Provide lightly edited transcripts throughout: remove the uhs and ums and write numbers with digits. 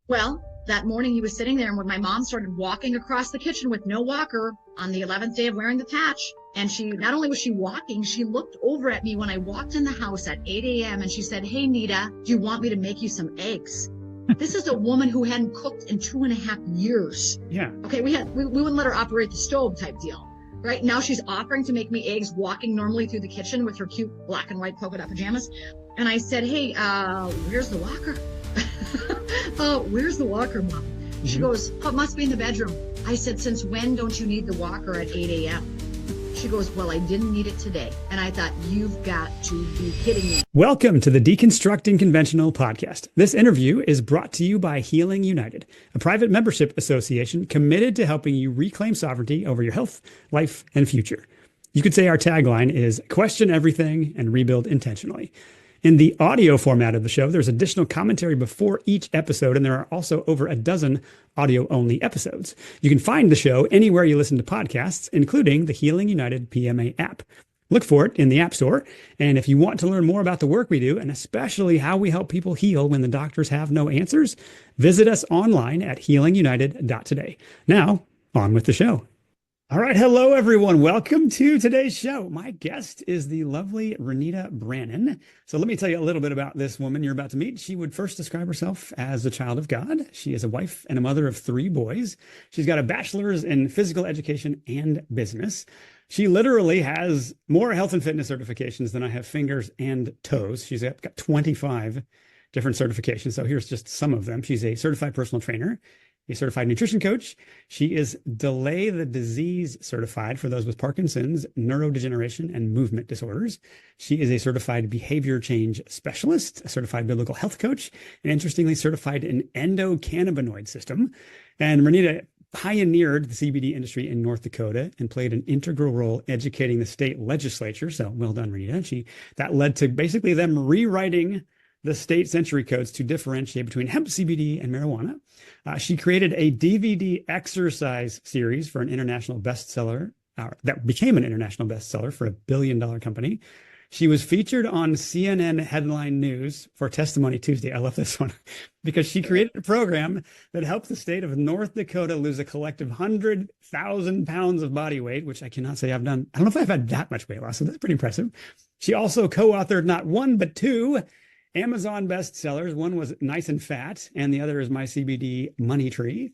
Well, that morning he was sitting there, and when my mom started walking across the kitchen with no walker on the 11th day of wearing the patch, and she, not only was she walking, she looked over at me when I walked in the house at 8 a.m. and she said, "Hey, Nita, do you want me to make you some eggs?" This is a woman who hadn't cooked in 2.5 years. Yeah. Okay, we wouldn't let her operate the stove type deal. Right now she's offering to make me eggs, walking normally through the kitchen with her cute black and white polka dot pajamas. And I said, "Hey, where's the walker?" Where's the walker, Mom? She goes, "Oh, it must be in the bedroom." I said, "Since when don't you need the walker at 8 a.m.? She goes, "Well, I didn't need it today." And I thought, you've got to be kidding me. Welcome to the Deconstructing Conventional podcast. This interview is brought to you by Healing United, a private membership association committed to helping you reclaim sovereignty over your health, life, and future. You could say our tagline is question everything and rebuild intentionally. In the audio format of the show, there's additional commentary before each episode, and there are also over a dozen audio-only episodes. You can find the show anywhere you listen to podcasts, including the Healing United PMA app. Look for it in the App Store. And if you want to learn more about the work we do, and especially how we help people heal when the doctors have no answers, visit us online at healingunited.today. Now, on with the show. All right. Hello, everyone. Welcome to today's show. My guest is the lovely Renita Brannon. So let me tell you a little bit about this woman you're about to meet. She would first describe herself as a child of God. She is a wife and a mother of 3 boys. She's got a bachelor's in physical education and business. She literally has more health and fitness certifications than I have fingers and toes. She's got 25 different certifications. So here's just some of them. She's a certified personal trainer, a certified nutrition coach. She is Delay the Disease certified for those with Parkinson's, neurodegeneration, and movement disorders. She is a certified behavior change specialist, a certified biblical health coach, and interestingly certified in endocannabinoid system. And Renita pioneered the CBD industry in North Dakota and played an integral role educating the state legislature. So well done, Renita. That led to basically them rewriting the state century codes to differentiate between hemp, CBD, and marijuana. She created a DVD exercise series for an international bestseller that became an international bestseller for $1 billion company. She was featured on CNN headline news for Testimony Tuesday. I love this one because she created a program that helped the state of North Dakota lose a collective 100,000 pounds of body weight, which I cannot say I've done. I don't know if I've had that much weight loss, so that's pretty impressive. She also co-authored not one, but 2 Amazon bestsellers. One was Nice and Fat, and the other is My CBD Money Tree.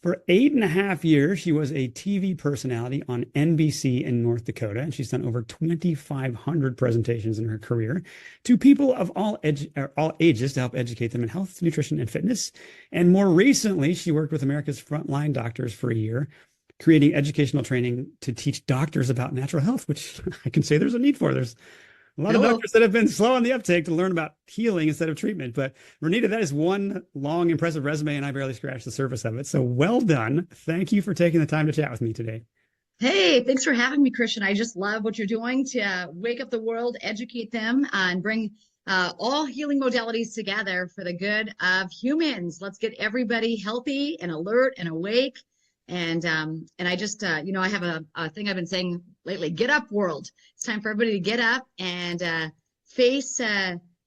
For 8.5 years, she was a TV personality on NBC in North Dakota, and she's done over 2,500 presentations in her career to people of all ages to help educate them in health, nutrition, and fitness. And more recently, she worked with America's frontline doctors for a year, creating educational training to teach doctors about natural health, which I can say there's a need for. There's a lot of doctors that have been slow on the uptake to learn about healing instead of treatment. But Renita, that is one long, impressive resume, and I barely scratched the surface of it. So well done. Thank you for taking the time to chat with me today. Hey, thanks for having me, Christian. I just love what you're doing to wake up the world, educate them, and bring all healing modalities together for the good of humans. Let's get everybody healthy and alert and awake. And I just, I have a thing I've been saying lately, get up world. It's time for everybody to get up and face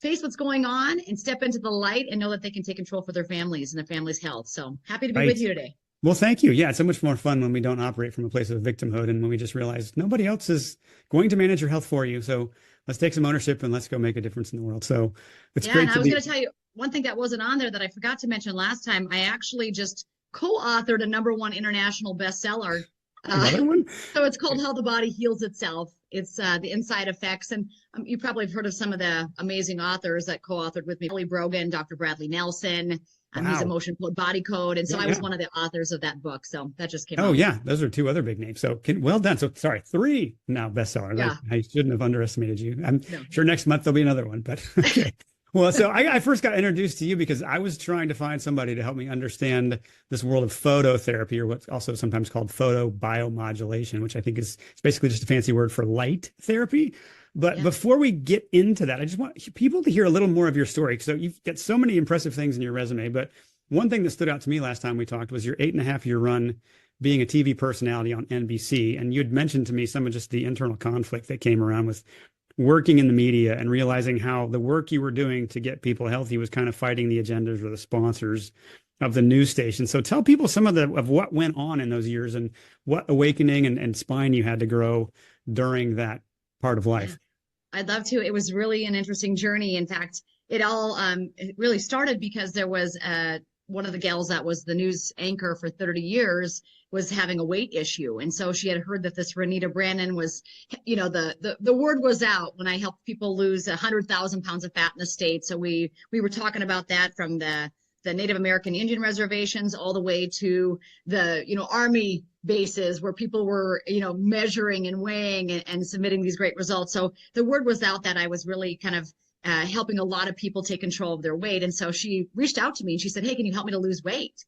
what's going on and step into the light and know that they can take control for their families and their family's health. So happy to be with you today. Well, thank you. Yeah, it's so much more fun when we don't operate from a place of victimhood and when we just realize nobody else is going to manage your health for you. So let's take some ownership and let's go make a difference in the world. So it's great. And I was going to tell you one thing that wasn't on there that I forgot to mention last time. I actually just co-authored a #1 international bestseller. Another one? So it's called How the Body Heals Itself. It's the inside effects. And you probably have heard of some of the amazing authors that co-authored with me. Kelly Brogan, Dr. Bradley Nelson, he's Emotion Code, Body Code. And so I was one of the authors of that book. So that just came out. Oh, yeah. Those are 2 other big names. So well done. So sorry, 3 now bestsellers. Yeah. I shouldn't have underestimated you. I'm sure next month there'll be another one, but okay. Well, so I first got introduced to you because I was trying to find somebody to help me understand this world of phototherapy, or what's also sometimes called photobiomodulation, which I think is basically just a fancy word for light therapy. But before we get into that, I just want people to hear a little more of your story. So you've got so many impressive things in your resume, but one thing that stood out to me last time we talked was your 8.5-year run being a TV personality on NBC. And you'd mentioned to me some of just the internal conflict that came around with working in the media and realizing how the work you were doing to get people healthy was kind of fighting the agendas or the sponsors of the news station. So tell people some of what went on in those years and what awakening and spine you had to grow during that part of life. I'd love to. It was really an interesting journey. In fact, it really started because there was one of the gals that was the news anchor for 30 years was having a weight issue. And so she had heard that this Renita Brannon was, the word was out when I helped people lose 100,000 pounds of fat in the state. So we were talking about that from the Native American Indian reservations all the way to the, Army bases where people were, measuring and weighing and submitting these great results. So the word was out that I was really kind of helping a lot of people take control of their weight. And so she reached out to me and she said, "Hey, can you help me to lose weight?"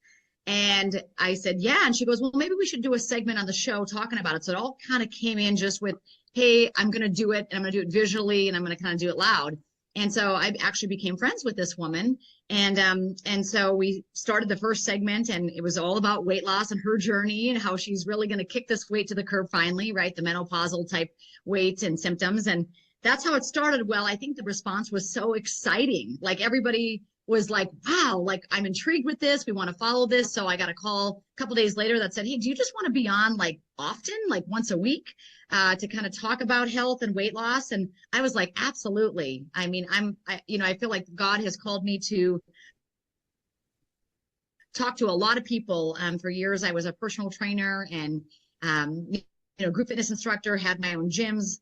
And I said, "Yeah." And she goes, "Well, maybe we should do a segment on the show talking about it." So it all kind of came in just with, "Hey, I'm going to do it, and I'm going to do it visually, and I'm going to kind of do it loud." And so I actually became friends with this woman. And so we started the first segment, and it was all about weight loss and her journey and how she's really going to kick this weight to the curb finally, right? The menopausal type weight and symptoms. And that's how it started. Well, I think the response was so exciting. Like everybody was like, "Wow, like I'm intrigued with this. We want to follow this." So I got a call a couple of days later that said, "Hey, do you just want to be on like often, like once a week, to kind of talk about health and weight loss?" And I was like, "Absolutely." I mean, I feel like God has called me to talk to a lot of people. For years, I was a personal trainer and, group fitness instructor, had my own gyms,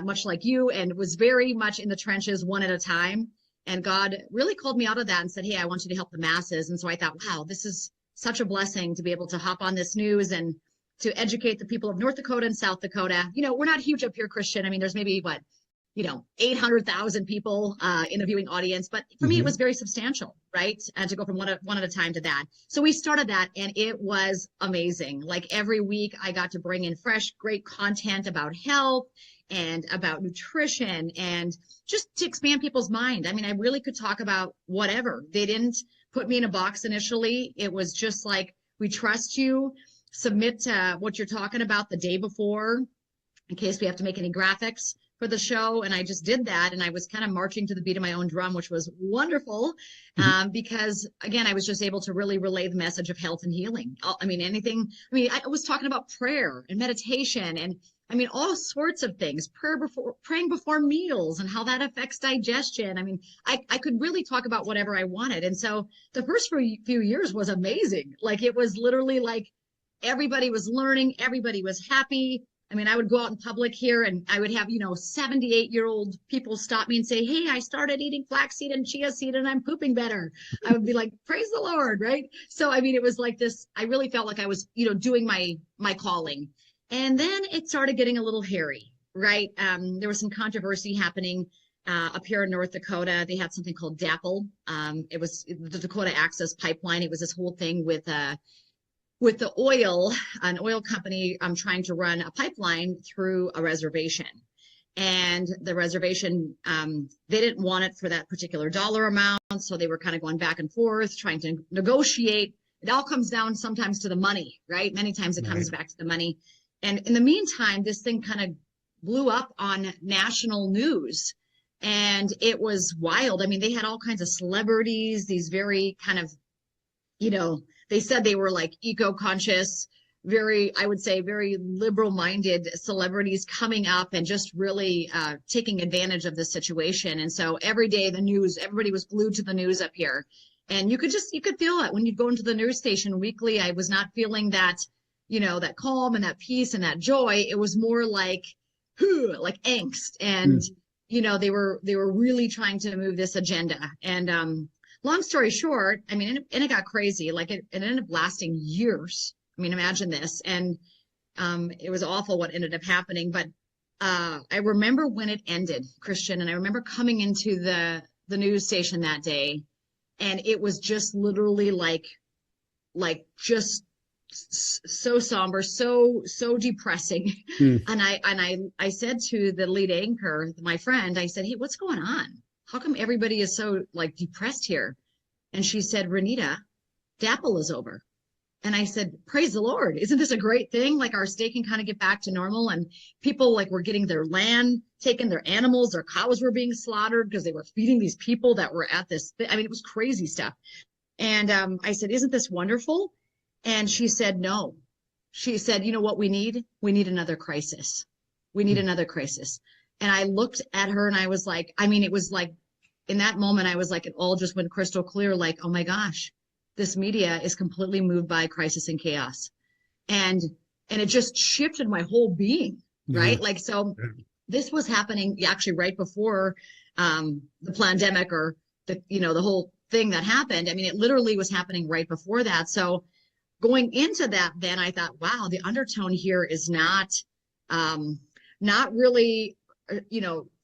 much like you, and was very much in the trenches one at a time. And God really called me out of that and said, "Hey, I want you to help the masses." And so I thought, wow, this is such a blessing to be able to hop on this news and to educate the people of North Dakota and South Dakota. We're not huge up here, Christian. I mean, there's maybe 800,000 people in the viewing audience. But for me, it was very substantial, right? And to go from one at a time to that. So we started that, and it was amazing. Like every week, I got to bring in fresh, great content about health and about nutrition and just to expand people's mind. I mean, I really could talk about whatever. They didn't put me in a box initially. It was just like, "We trust you. Submit what you're talking about the day before in case we have to make any graphics for the show." And I just did that. And I was kind of marching to the beat of my own drum, which was wonderful because, again, I was just able to really relay the message of health and healing. I was talking about prayer and meditation and all sorts of things, praying before meals and how that affects digestion. I could really talk about whatever I wanted. And so the first few years was amazing. Like it was literally like everybody was learning, everybody was happy. I would go out in public here and I would have, 78-year-old people stop me and say, "Hey, I started eating flaxseed and chia seed and I'm pooping better." I would be like, "Praise the Lord," right? So, it was like this, I really felt like I was, doing my calling. And then it started getting a little hairy, right? There was some controversy happening up here in North Dakota. They had something called DAPL. It was the Dakota Access Pipeline. It was this whole thing with an oil company trying to run a pipeline through a reservation. And the reservation, they didn't want it for that particular dollar amount. So they were kind of going back and forth, trying to negotiate. It all comes down sometimes to the money, right? Many times it comes back to the money. And in the meantime, this thing kind of blew up on national news. And it was wild. They had all kinds of celebrities, these very kind of, they said they were like eco-conscious, I would say very liberal-minded celebrities coming up and just really taking advantage of this situation. And so every day the news, everybody was glued to the news up here. And you could feel it when you'd go into the news station weekly. I was not feeling that, that calm and that peace and that joy. It was more like angst. And, they were really trying to move this agenda. And, long story short, and it got crazy. Like it ended up lasting years. Imagine this. And it was awful what ended up happening. But I remember when it ended, Christian, and I remember coming into the news station that day, and it was just literally like just so somber, so depressing. And I said to the lead anchor, my friend, I said, "Hey, what's going on? How come everybody is so depressed here?" And she said, "Renita, DAPL is over." And I said, "Praise the Lord. Isn't this a great thing? Like our state can kind of get back to normal, and people were getting their land taken, their animals, their cows were being slaughtered because they were feeding these people that were at this. It was crazy stuff." And I said, isn't this wonderful? And she said, no. She said, you know what we need? We need another crisis. We need another crisis. And I looked at her and I was like, I mean, it was like in that moment, I was like, it all just went crystal clear. Like, oh my gosh, this media is completely moved by crisis and chaos. And it just shifted my whole being, right? Like, so this was happening actually right before the pandemic or the whole thing that happened. I mean, it literally was happening right before that. So going into that, then I thought, wow, the undertone here is not really,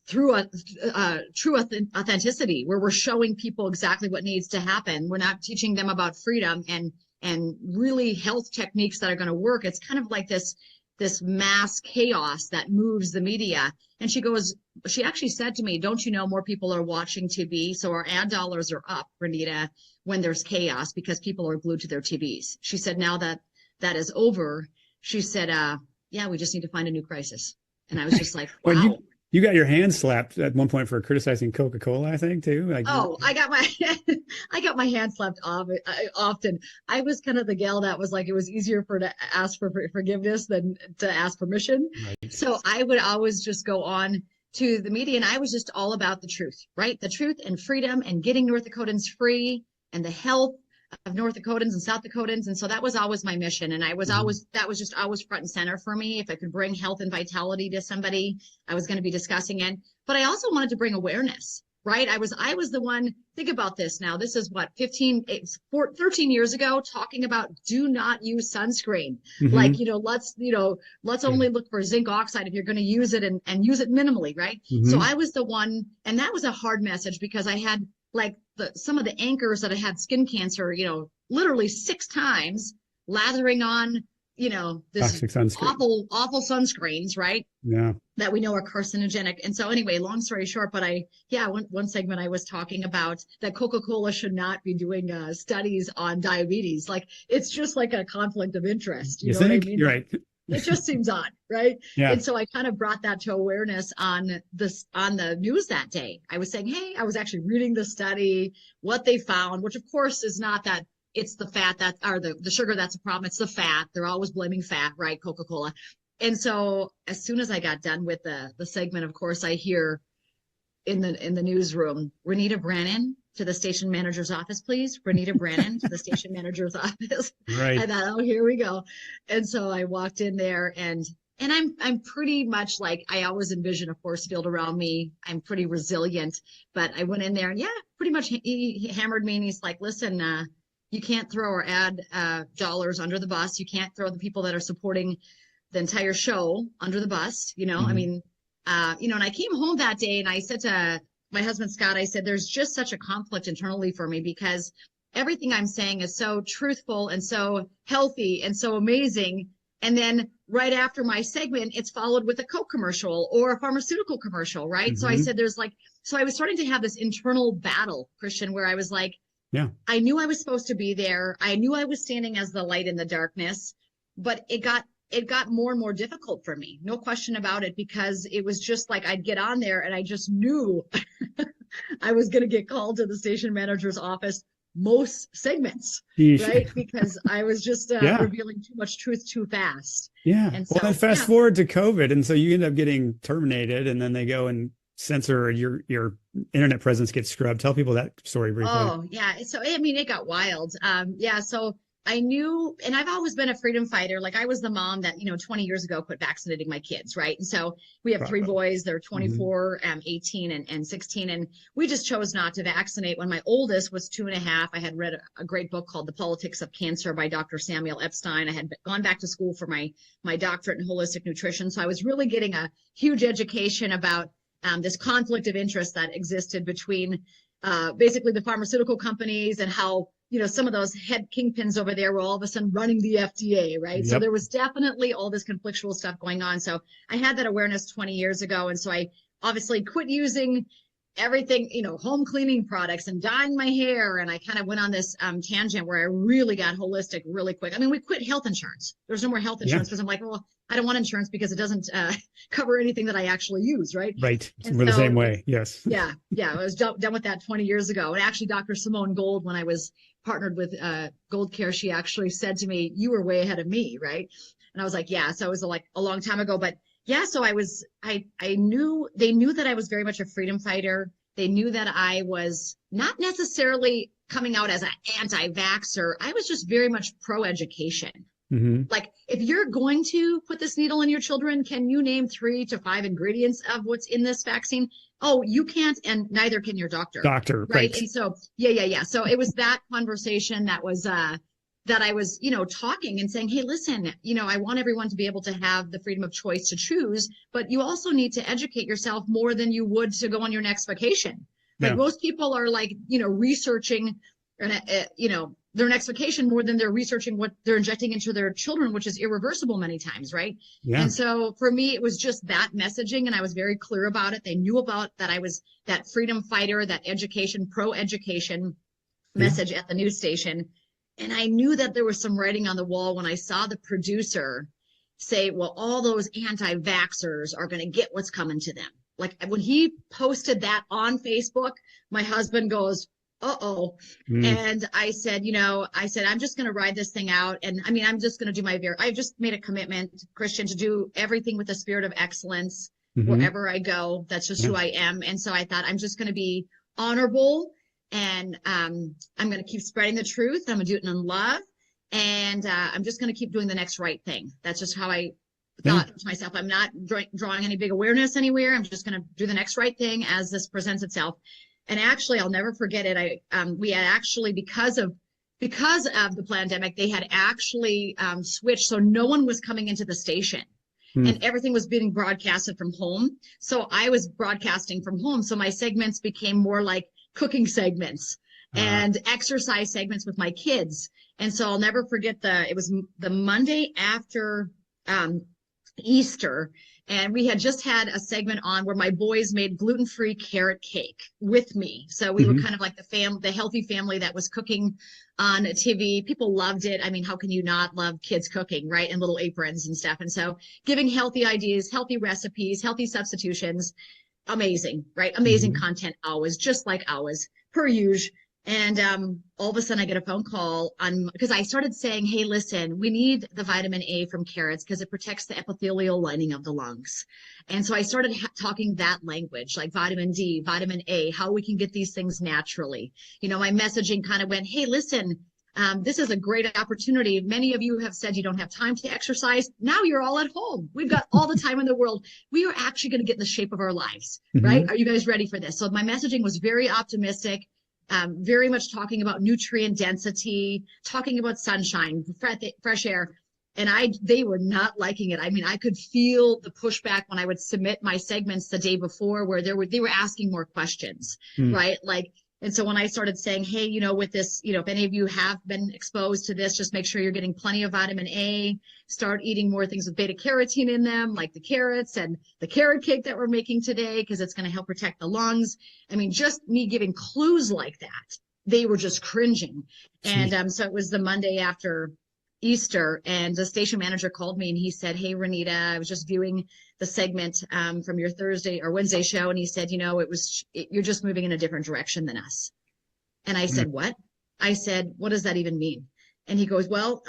through a true authenticity, where we're showing people exactly what needs to happen. We're not teaching them about freedom and really health techniques that are going to work. It's kind of like this mass chaos that moves the media. And she actually said to me, don't you know more people are watching TV? So our ad dollars are up, Renita, when there's chaos because people are glued to their TVs. She said, now that is over, she said, yeah, we just need to find a new crisis. And I was just like, wow. Well, you got your hand slapped at one point for criticizing Coca-Cola, I think, too. Like, I got my hand slapped often. I was kind of the gal that was like, it was easier to ask for forgiveness than to ask permission. Right. So I would always just go on to the media, and I was just all about the truth, right? The truth and freedom and getting North Dakotans free and the health of North Dakotans and South Dakotans. And so that was always my mission. And that was just always front and center for me. If I could bring health and vitality to somebody, I was going to be discussing it. But I also wanted to bring awareness, right? I was the one, think about this now. This is what, 13 years ago, talking about do not use sunscreen. Like, let's only look for zinc oxide if you're going to use it and use it minimally, right? So I was the one, and that was a hard message because I had like some of the anchors that I had skin cancer, literally 6 times lathering on, this awful sunscreens, right? Yeah. That we know are carcinogenic. And so anyway, long story short, but one segment I was talking about that Coca-Cola should not be doing studies on diabetes. Like, it's just like a conflict of interest. You know think? What I mean? You're right. It just seems odd, right? Yeah. And so I kind of brought that to awareness on the news that day. I was saying, hey, I was actually reading the study, what they found, which of course is not that it's the fat the sugar that's a problem. It's the fat. They're always blaming fat, right? Coca-Cola. And so as soon as I got done with the segment, of course, I hear in the newsroom, Renita Brannon to the station manager's office, please. Renita Brannon to the station manager's office. Right. I thought, oh, here we go. And so I walked in there and I'm pretty much like, I always envision a force field around me. I'm pretty resilient, but I went in there and pretty much he hammered me and he's like, listen, you can't throw our ad dollars under the bus. You can't throw the people that are supporting the entire show under the bus. I mean, and I came home that day and I said to my husband, Scott, I said, there's just such a conflict internally for me because everything I'm saying is so truthful and so healthy and so amazing. And then right after my segment, it's followed with a Coke commercial or a pharmaceutical commercial, right? So I said, so I was starting to have this internal battle, Christian, where I was like, I knew I was supposed to be there. I knew I was standing as the light in the darkness, but it got more and more difficult for me. No question about it, because it was just like I'd get on there and I just knew I was going to get called to the station manager's office most segments, right? Because I was just revealing too much truth too fast. Yeah. And so, then fast forward to COVID. And so you end up getting terminated and then they go and censor your internet presence gets scrubbed. Tell people that story briefly. Oh, yeah. So, I mean, it got wild. So I knew, and I've always been a freedom fighter. Like I was the mom that, 20 years ago quit vaccinating my kids, right? And so we have 3 boys. They're 24, 18, and 16. And we just chose not to vaccinate. When my oldest was 2.5, I had read a great book called The Politics of Cancer by Dr. Samuel Epstein. I had gone back to school for my doctorate in holistic nutrition. So I was really getting a huge education about this conflict of interest that existed between basically the pharmaceutical companies and how, some of those head kingpins over there were all of a sudden running the FDA, right? Yep. So there was definitely all this conflictual stuff going on. So I had that awareness 20 years ago. And so I obviously quit using everything, home cleaning products and dyeing my hair. And I kind of went on this tangent where I really got holistic really quick. I mean, we quit health insurance. There's no more health insurance because I'm like, well, I don't want insurance because it doesn't cover anything that I actually use, right? Right. And we're the same way. Yes. Yeah. I was done with that 20 years ago. And actually, Dr. Simone Gold, when I was partnered with Gold Care, she actually said to me, "You were way ahead of me," right? And I was like, yeah. So it was like a long time ago, but yeah. So they knew that I was very much a freedom fighter. They knew that I was not necessarily coming out as an anti-vaxxer. I was just very much pro-education. Like, if you're going to put this needle in your children, can you name 3 to 5 ingredients of what's in this vaccine? Oh, you can't, and neither can your doctor. Right? And so, yeah. So it was that conversation that was that I was, talking and saying, hey, listen, I want everyone to be able to have the freedom of choice to choose, but you also need to educate yourself more than you would to go on your next vacation. Like most people are like, researching, their next vacation more than they're researching what they're injecting into their children, which is irreversible many times, right? Yeah. And so for me, it was just that messaging, and I was very clear about it. They knew about that I was that freedom fighter, that education, pro-education message at the news station. And I knew that there was some writing on the wall when I saw the producer say, well, all those anti-vaxxers are going to get what's coming to them. Like, when he posted that on Facebook, my husband goes, uh-oh. And I said, I'm just going to ride this thing out. And I mean, I'm just going to do I've just made a commitment, Christian, to do everything with the spirit of excellence wherever I go. That's just who I am. And so I thought, I'm just going to be honorable, and I'm going to keep spreading the truth. I'm going to do it in love. And I'm just going to keep doing the next right thing. That's just how I thought to myself. I'm not drawing any big awareness anywhere. I'm just going to do the next right thing as this presents itself. And actually, I'll never forget it. We had actually, because of the pandemic, they had actually switched. So no one was coming into the station, and everything was being broadcasted from home. So I was broadcasting from home. So my segments became more like cooking segments and exercise segments with my kids. And so I'll never forget it was the Monday after Easter. And we had just had a segment on where my boys made gluten-free carrot cake with me. So we were kind of like the healthy family that was cooking on TV. People loved it. I mean, how can you not love kids cooking, right? And little aprons and stuff. And so giving healthy ideas, healthy recipes, healthy substitutions, amazing, right? Amazing content always, just like ours, per usual. And all of a sudden I get a phone call because I started saying, hey, listen, we need the vitamin A from carrots because it protects the epithelial lining of the lungs. And so I started talking that language, like vitamin D, vitamin A, how we can get these things naturally. My messaging kind of went, hey, listen, this is a great opportunity. Many of you have said you don't have time to exercise. Now you're all at home. We've got all the time in the world. We are actually going to get in the shape of our lives, right? Are you guys ready for this? So my messaging was very optimistic. Very much talking about nutrient density, talking about sunshine, fresh air. And they were not liking it. I mean, I could feel the pushback when I would submit my segments the day before, where they were asking more questions, right? And so when I started saying, hey, with this, if any of you have been exposed to this, just make sure you're getting plenty of vitamin A, start eating more things with beta carotene in them, like the carrots and the carrot cake that we're making today, because it's going to help protect the lungs. I mean, just me giving clues like that, they were just cringing. And so it was the Monday after Easter, and the station manager called me and he said, hey, Renita, I was just viewing the segment from your Thursday or Wednesday show. And he said, you're just moving in a different direction than us. And I said, what? I said, what does that even mean? And he goes, well,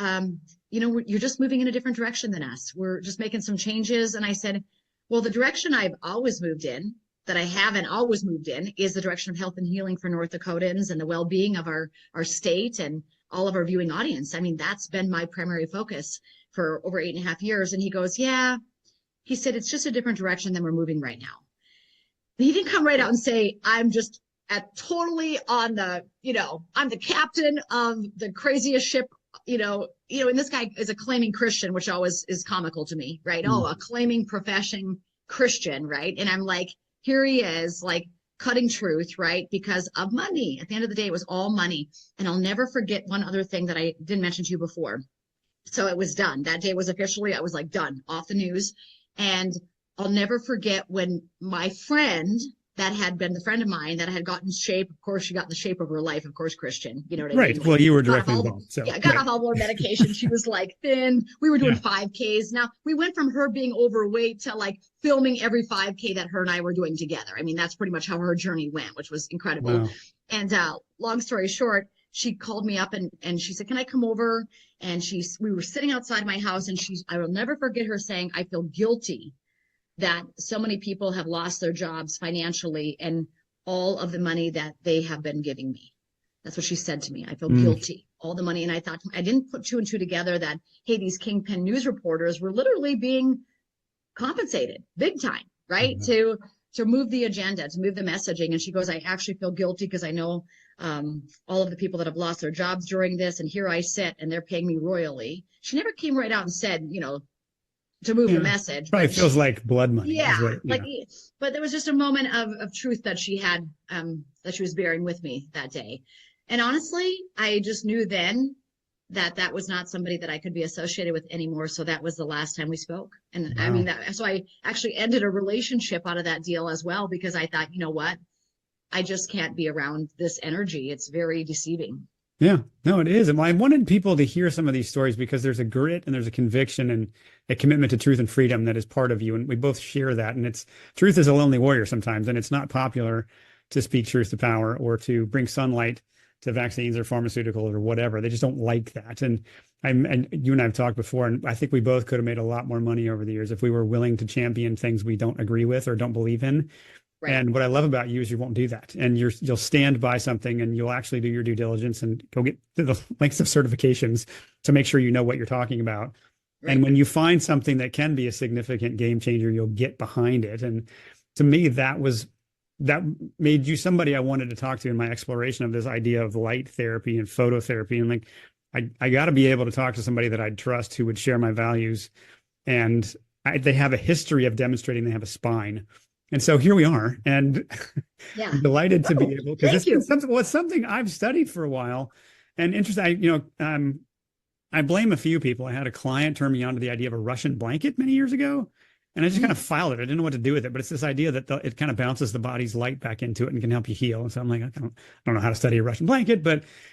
you're just moving in a different direction than us. We're just making some changes. And I said, well, the direction I've always moved in, that I haven't always moved in, is the direction of health and healing for North Dakotans and the well-being of our state and all of our viewing audience. I mean, that's been my primary focus for over 8.5 years. And he goes, yeah. He said, it's just a different direction than we're moving right now. And he didn't come right out and say, I'm just totally on the, I'm the captain of the craziest ship, and this guy is a claiming Christian, which always is comical to me, right? Oh, a claiming profession Christian, right? And I'm like, here he is, like, cutting truth, right? Because of money. At the end of the day, it was all money. And I'll never forget one other thing that I didn't mention to you before. So it was done. That day was officially, I was like, done, off the news. And I'll never forget when my friend that had been the friend of mine that had gotten shape. Of course, she got in the shape of her life, of course, Christian, you know what I mean? Right. Like, Well, you were directly involved. So yeah, got off all her medication. She was like thin. We were doing 5Ks. Now we went from her being overweight to like filming every 5K that her and I were doing together. I mean, that's pretty much how her journey went, which was incredible. Wow. And long story short, she called me up and she said, can I come over? And we were sitting outside my house, and I will never forget her saying, I feel guilty that so many people have lost their jobs financially and all of the money that they have been giving me. That's what she said to me. I feel guilty, all the money. And I thought, I didn't put two and two together that, hey, these Kingpin news reporters were literally being compensated big time, right? To move the agenda, to move the messaging. And she goes, I actually feel guilty because I know all of the people that have lost their jobs during this. And here I sit and they're paying me royally. She never came right out and said, you know, to move the message. Probably feels like blood money. Yeah. But there was just a moment of truth that she had, that she was bearing with me that day. And honestly, I just knew then that was not somebody that I could be associated with anymore. So that was the last time we spoke. And I mean, so I actually ended a relationship out of that deal as well, because I thought, you know what, I just can't be around this energy. It's very deceiving. Yeah, no, it is. And I wanted people to hear some of these stories because there's a grit and there's a conviction and a commitment to truth and freedom that is part of you. And we both share that. And truth is a lonely warrior sometimes. And it's not popular to speak truth to power or to bring sunlight to vaccines or pharmaceuticals or whatever. They just don't like that. And you and I have talked before, and I think we both could have made a lot more money over the years if we were willing to champion things we don't agree with or don't believe in. Right. And what I love about you is you won't do that. And you'll stand by something and you'll actually do your due diligence and go get to the lengths of certifications to make sure you know what you're talking about. Right. And when you find something that can be a significant game changer, you'll get behind it. And to me, that made you somebody I wanted to talk to in my exploration of this idea of light therapy and phototherapy. And like, I got to be able to talk to somebody that I'd trust who would share my values. And they have a history of demonstrating they have a spine. And so here we are, and I'm delighted to be able, because it's something I've studied for a while, and interesting. I blame a few people. I had a client turn me on to the idea of a Russian blanket many years ago, and I just kind of filed it. I didn't know what to do with it, but it's this idea that it kind of bounces the body's light back into it and can help you heal. And so I'm like, I don't know how to study a Russian blanket,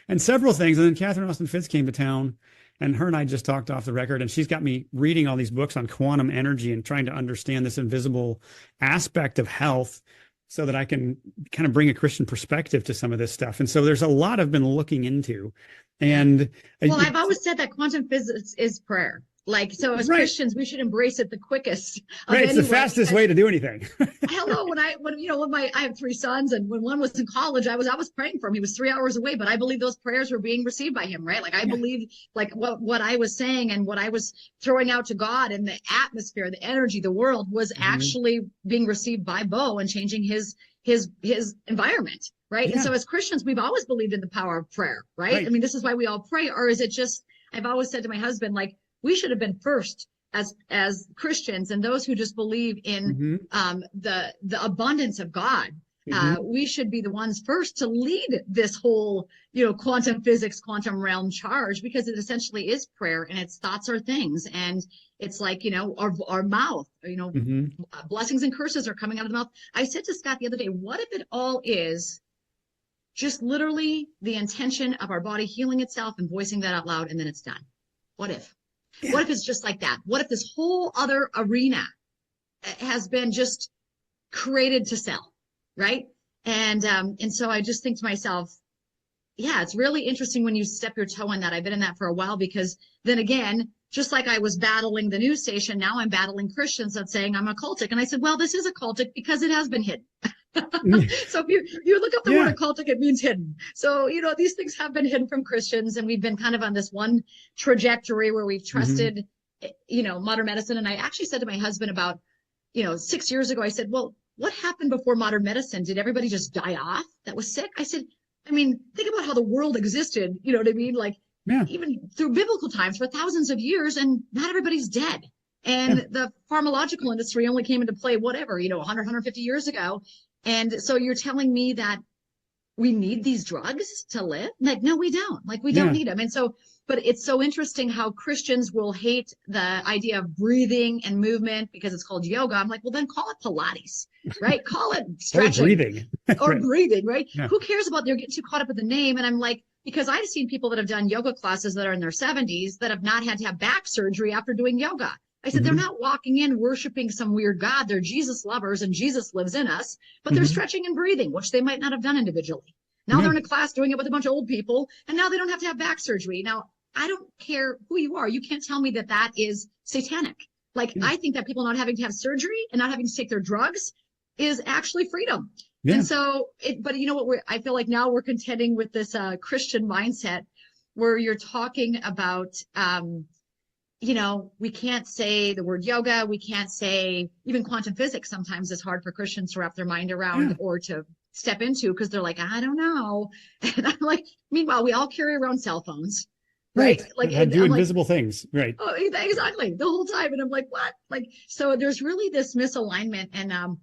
and several things. And then Catherine Austin Fitz came to town. And her and I just talked off the record, and she's got me reading all these books on quantum energy and trying to understand this invisible aspect of health so that I can kind of bring a Christian perspective to some of this stuff. And so there's a lot I've been looking into. And I've always said that quantum physics is prayer. Like, so as Christians, we should embrace it the quickest. Right. It's the fastest way to do anything. Hello. I have three sons, and when one was in college, I was praying for him. He was 3 hours away, but I believe those prayers were being received by him, right? Like I believe like what I was saying and what I was throwing out to God and the atmosphere, the energy, the world was actually being received by Bo and changing his environment. Right. Yeah. And so as Christians, we've always believed in the power of prayer, right? I mean, this is why we all pray. Or is it just, I've always said to my husband, like, we should have been first as Christians and those who just believe in the abundance of God. We should be the ones first to lead this whole, quantum physics, quantum realm charge, because it essentially is prayer, and its thoughts are things. And it's like, our mouth, blessings and curses are coming out of the mouth. I said to Scott the other day, what if it all is just literally the intention of our body healing itself and voicing that out loud, and then it's done? What if? Yeah. What if it's just like that? What if this whole other arena has been just created to sell, right? And so I just think to myself, yeah, it's really interesting when you step your toe in that. I've been in that for a while, because then again, just like I was battling the news station, now I'm battling Christians that's saying I'm occultic. And I said, well, this is occultic because it has been hidden. So if you look up the word occultic, it means hidden. So, these things have been hidden from Christians, and we've been kind of on this one trajectory where we've trusted, modern medicine. And I actually said to my husband about, 6 years ago, I said, well, what happened before modern medicine? Did everybody just die off that was sick? I said, think about how the world existed. You know what I mean? Like, even through biblical times for thousands of years, and not everybody's dead. And the pharmacological industry only came into play, 100, 150 years ago. And so you're telling me that we need these drugs to live. Like, no, we don't. Like, we don't need them. And so, but it's so interesting how Christians will hate the idea of breathing and movement because it's called yoga. I'm like, well, then call it Pilates, right? Call it stretching. Or breathing. Or breathing, right? Yeah. Who cares about, they're getting too caught up with the name. And I'm like, because I've seen people that have done yoga classes that are in their 70s that have not had to have back surgery after doing yoga. I said, they're not walking in worshiping some weird God. They're Jesus lovers and Jesus lives in us, but they're stretching and breathing, which they might not have done individually. Now they're in a class doing it with a bunch of old people, and now they don't have to have back surgery. Now, I don't care who you are. You can't tell me that that is satanic. Like, I think that people not having to have surgery and not having to take their drugs is actually freedom. Yeah. And so, but you know what, I feel like now we're contending with this Christian mindset where you're talking about, you know, we can't say the word yoga. We can't say even quantum physics. Sometimes it's hard for Christians to wrap their mind around or to step into because they're like, I don't know. And I'm like, meanwhile, we all carry around cell phones. Right. Like, do invisible things. Right. Oh, exactly. The whole time. And I'm like, what? Like, so there's really this misalignment and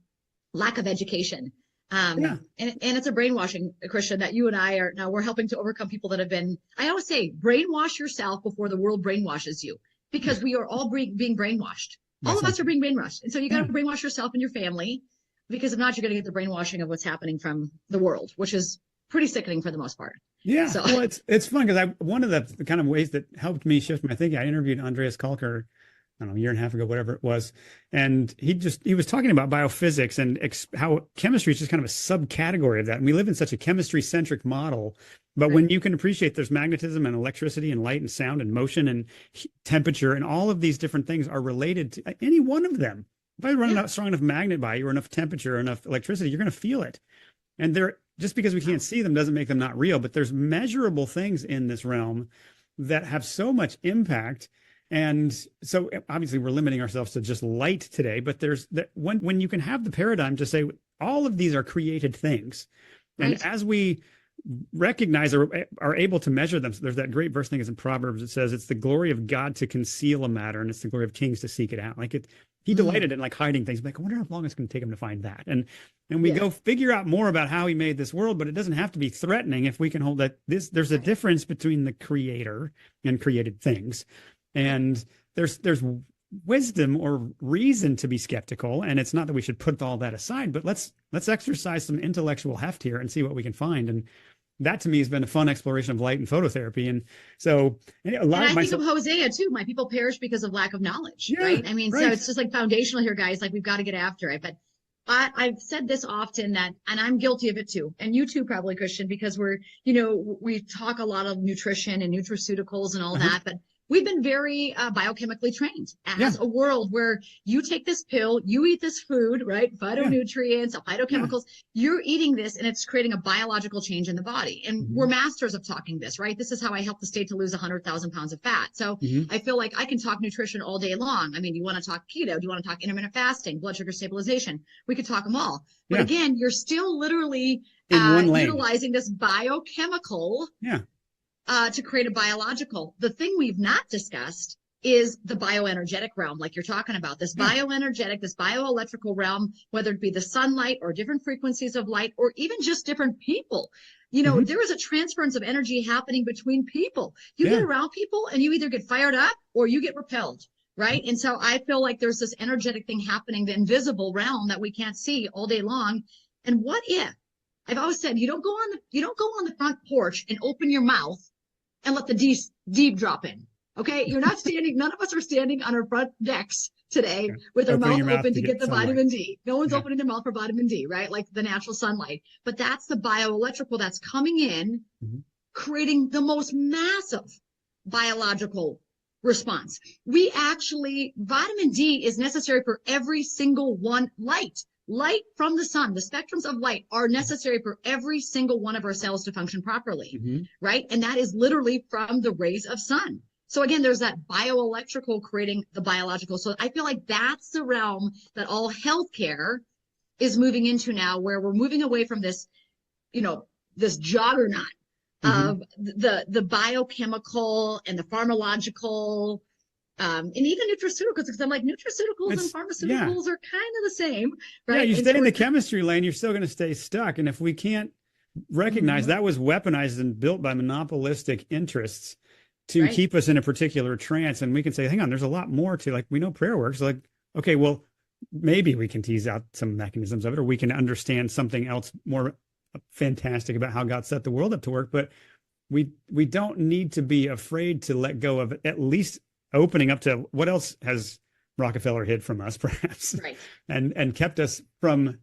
lack of education. And it's a brainwashing, Christian, that you and I are now, we're helping to overcome people that have been, I always say, brainwash yourself before the world brainwashes you. Because we are all being brainwashed. All of us are being brainwashed. And so you got to brainwash yourself and your family, because if not, you're going to get the brainwashing of what's happening from the world, which is pretty sickening for the most part. Yeah. So. Well, it's fun because one of the kind of ways that helped me shift my thinking, I interviewed Andreas Kalker, I don't know, a year and a half ago, whatever it was. And he was talking about biophysics and how chemistry is just kind of a subcategory of that. And we live in such a chemistry centric model. But when you can appreciate there's magnetism and electricity and light and sound and motion and temperature and all of these different things are related to any one of them. If I run a strong enough magnet by you or enough temperature or enough electricity, you're going to feel it. And just because we can't see them doesn't make them not real. But there's measurable things in this realm that have so much impact. And so obviously we're limiting ourselves to just light today. But there's that when you can have the paradigm to say all of these are created things. And as we recognize or are able to measure them. So there's that great verse, I think it's in Proverbs. It says it's the glory of God to conceal a matter, and it's the glory of kings to seek it out. Like he delighted in like hiding things. Like, I wonder how long it's going to take him to find that. And we go figure out more about how he made this world, but it doesn't have to be threatening if we can hold that there's a difference between the creator and created things. And there's wisdom or reason to be skeptical. And it's not that we should put all that aside, but let's exercise some intellectual heft here and see what we can find. And that to me has been a fun exploration of light and phototherapy. And so I think of Hosea too. My people perish because of lack of knowledge, right? I mean, so it's just like foundational here, guys. Like, we've got to get after it. But I've said this often and I'm guilty of it too. And you too, probably, Christian, because we talk a lot of nutrition and nutraceuticals and all that, but we've been very biochemically trained as a world where you take this pill, you eat this food, right? Phytonutrients, phytochemicals, you're eating this and it's creating a biological change in the body. And we're masters of talking this, right? This is how I helped the state to lose 100,000 pounds of fat. So I feel like I can talk nutrition all day long. I mean, you want to talk keto? Do you want to talk intermittent fasting, blood sugar stabilization? We could talk them all. But again, you're still literally utilizing this biochemical to create a biological. The thing we've not discussed is the bioenergetic realm, like you're talking about, this bioenergetic, this bioelectrical realm, whether it be the sunlight or different frequencies of light, or even just different people. There is a transference of energy happening between people. You get around people and you either get fired up or you get repelled, right? And so I feel like there's this energetic thing happening, the invisible realm that we can't see all day long. And what if, I've always said, you don't go on the front porch and open your mouth and let the deep drop in. Okay. You're not standing. None of us are standing on our front decks today with our mouth open to get the vitamin D. No one's opening their mouth for vitamin D, right? Like the natural sunlight. But that's the bioelectrical that's coming in, creating the most massive biological response. Vitamin D is necessary for every single one. Light from the sun, the spectrums of light are necessary for every single one of our cells to function properly, right? And that is literally from the rays of sun. So again, there's that bioelectrical creating the biological. So I feel like that's the realm that all healthcare is moving into now, where we're moving away from this, this juggernaut of the biochemical and the pharmacological, and even nutraceuticals, because I'm like, nutraceuticals and pharmaceuticals are kind of the same, right? Yeah, you stay in the chemistry lane, you're still going to stay stuck. And if we can't recognize that was weaponized and built by monopolistic interests to keep us in a particular trance. And we can say, hang on, there's a lot more to, like, we know prayer works. Like, okay, well, maybe we can tease out some mechanisms of it, or we can understand something else more fantastic about how God set the world up to work. But we don't need to be afraid to let go of at least opening up to what else has Rockefeller hid from us, perhaps, and kept us from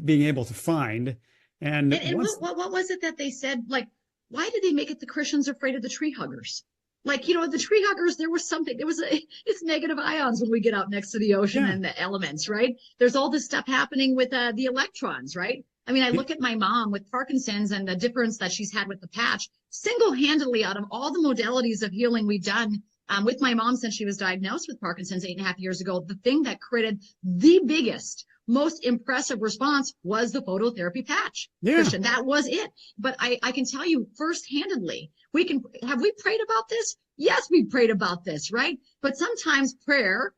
being able to find. And what was it that they said? Like, why did they make it the Christians afraid of the tree huggers? Like, you know, the tree huggers, it's negative ions when we get out next to the ocean and the elements, right? There's all this stuff happening with the electrons, right? I mean, I look at my mom with Parkinson's and the difference that she's had with the patch. Single-handedly, out of all the modalities of healing we've done with my mom since she was diagnosed with Parkinson's 8.5 years ago, the thing that created the biggest, most impressive response was the phototherapy patch. Christian, that was it. But I can tell you first-handedly, have we prayed about this? Yes, we prayed about this, right? But sometimes prayer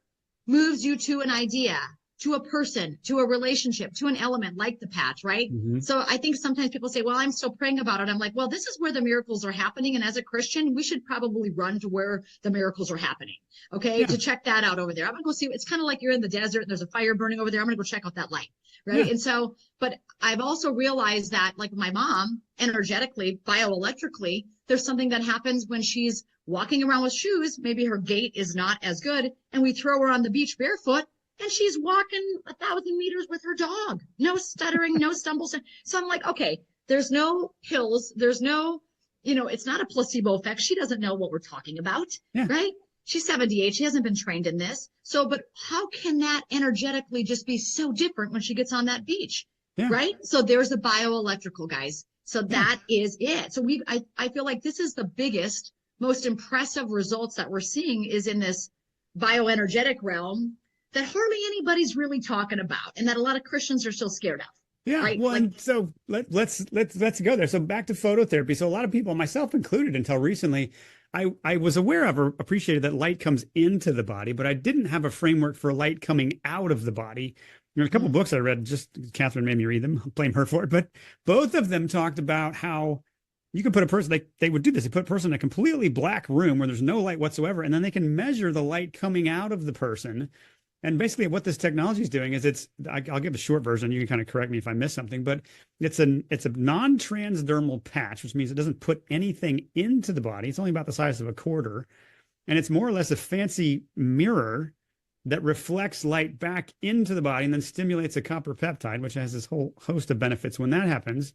moves you to an idea, to a person, to a relationship, to an element like the patch, right? So I think sometimes people say, well, I'm still praying about it. I'm like, well, this is where the miracles are happening. And as a Christian, we should probably run to where the miracles are happening. Okay. To check that out over there. I'm going to go see. It's kind of like you're in the desert and there's a fire burning over there. I'm going to go check out that light. Right. And so, but I've also realized that, like my mom, energetically, bioelectrically, there's something that happens when she's walking around with shoes. Maybe her gait is not as good. And we throw her on the beach barefoot. And she's walking 1,000 meters with her dog. No stuttering, no stumbles. So I'm like, okay, there's no pills. There's no, it's not a placebo effect. She doesn't know what we're talking about, right? She's 78. She hasn't been trained in this. So, but how can that energetically just be so different when she gets on that beach, right? So there's the bioelectrical, guys. So that is it. So I feel like this is the biggest, most impressive results that we're seeing is in this bioenergetic realm that hardly anybody's really talking about, and that a lot of Christians are still scared of. Yeah. Right? Well, and so let's go there. So back to phototherapy. So a lot of people, myself included, until recently, I was aware of or appreciated that light comes into the body, but I didn't have a framework for light coming out of the body. There's a couple books I read, just Catherine made me read them, I'll blame her for it, but both of them talked about how you could put a person, they would do this. They put a person in a completely black room where there's no light whatsoever, and then they can measure the light coming out of the person. And basically what this technology is doing is I'll give a short version. You can kind of correct me if I miss something, but it's a non-transdermal patch, which means it doesn't put anything into the body. It's only about the size of a quarter. And it's more or less a fancy mirror that reflects light back into the body and then stimulates a copper peptide, which has this whole host of benefits when that happens.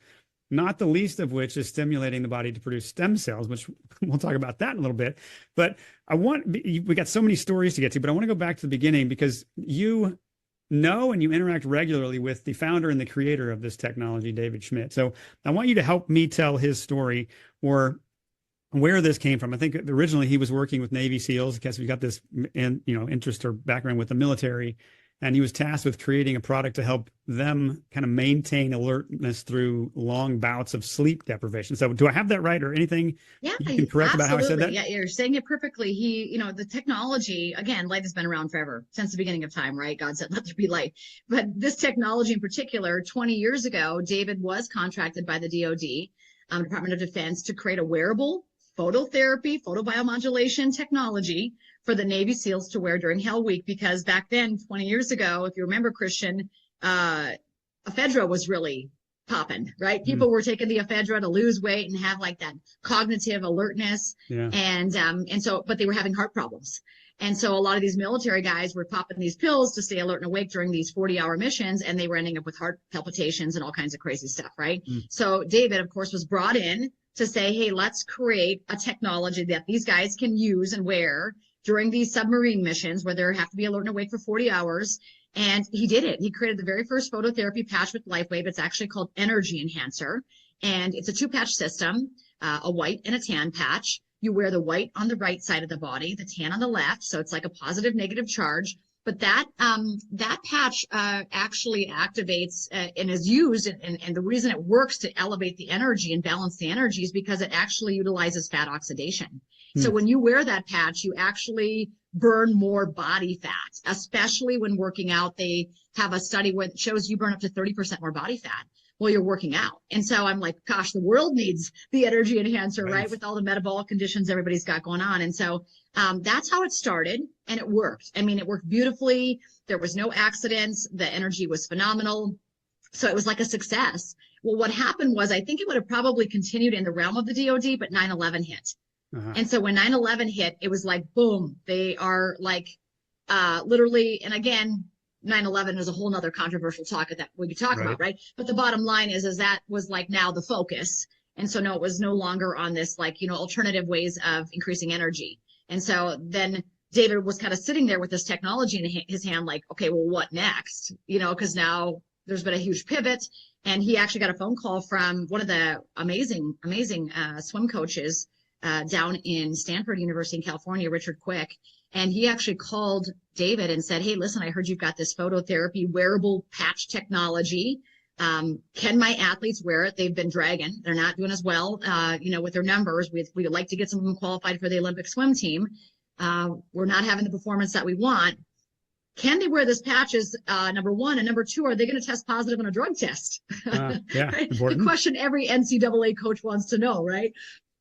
Not the least of which is stimulating the body to produce stem cells, which we'll talk about that in a little bit. But we got so many stories to get to, but I want to go back to the beginning because you know and you interact regularly with the founder and the creator of this technology, David Schmidt. So I want you to help me tell his story or where this came from. I think originally he was working with Navy SEALs because we got this interest or background with the military. And he was tasked with creating a product to help them kind of maintain alertness through long bouts of sleep deprivation. So do I have that right or anything you can correct about how I said that? Yeah, you're saying it perfectly. The technology, again, light has been around forever, since the beginning of time, right? God said, let there be light. But this technology in particular, 20 years ago, David was contracted by the DoD, Department of Defense, to create a wearable phototherapy, photobiomodulation technology for the Navy SEALs to wear during Hell Week, because back then, 20 years ago, if you remember, Christian, ephedra was really popping, right? People were taking the ephedra to lose weight and have like that cognitive alertness. And so, but they were having heart problems. And so a lot of these military guys were popping these pills to stay alert and awake during these 40-hour missions, and they were ending up with heart palpitations and all kinds of crazy stuff, right? So David, of course, was brought in to say, hey, let's create a technology that these guys can use and wear during these submarine missions where they have to be alert and awake for 40 hours. And he did it. He created the very first phototherapy patch with LifeWave. It's actually called Energy Enhancer. And it's a 2-patch system, a white and a tan patch. You wear the white on the right side of the body, the tan on the left. So it's like a positive, negative charge. But that patch actually activates and is used, and the reason it works to elevate the energy and balance the energy is because it actually utilizes fat oxidation. So when you wear that patch, you actually burn more body fat, especially when working out. They have a study where it shows you burn up to 30% more body fat. well, you're working out. And so I'm like, gosh, the world needs the energy enhancer, right? With all the metabolic conditions everybody's got going on. And so that's how it started, and it worked. I mean, it worked beautifully. There was no accidents. The energy was phenomenal. So it was like a success. Well, what happened was, I think it would have probably continued in the realm of the DoD, but 9/11 hit. And so when 9/11 hit, it was like, boom, they are like literally, and again, 9/11 is a whole nother controversial talk that we could talk about, right? But the bottom line is that was like now the focus. And so no, it was no longer on this, like, you know, alternative ways of increasing energy. And so then David was kind of sitting there with this technology in his hand, like, okay, well, what next? You know, because now there's been a huge pivot. And he actually got a phone call from one of the amazing swim coaches down in Stanford University in California, Richard Quick. And he actually called David and said, hey, listen, I heard you've got this phototherapy wearable patch technology. Can my athletes wear it? They've been dragging. They're not doing as well, you know, with their numbers. We'd like to get some of them qualified for the Olympic swim team. We're not having the performance that we want. Can they wear this patches, number one? And number two, are they going to test positive on a drug test? Yeah, right? important. The question every NCAA coach wants to know, right?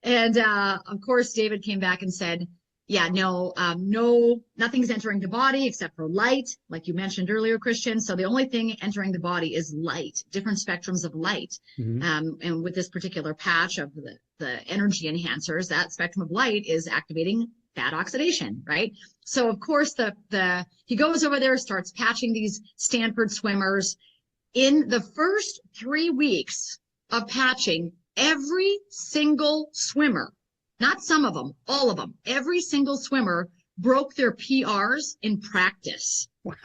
And of course, David came back and said, yeah, no, nothing's entering the body except for light, like you mentioned earlier, Christian. So the only thing entering the body is light, different spectrums of light. And with this particular patch of the energy enhancers, that spectrum of light is activating fat oxidation, right? So of course, he goes over there, starts patching these Stanford swimmers. In the first 3 weeks of patching, every single swimmer, not some of them, all of them, every single swimmer broke their PRs in practice. Wow.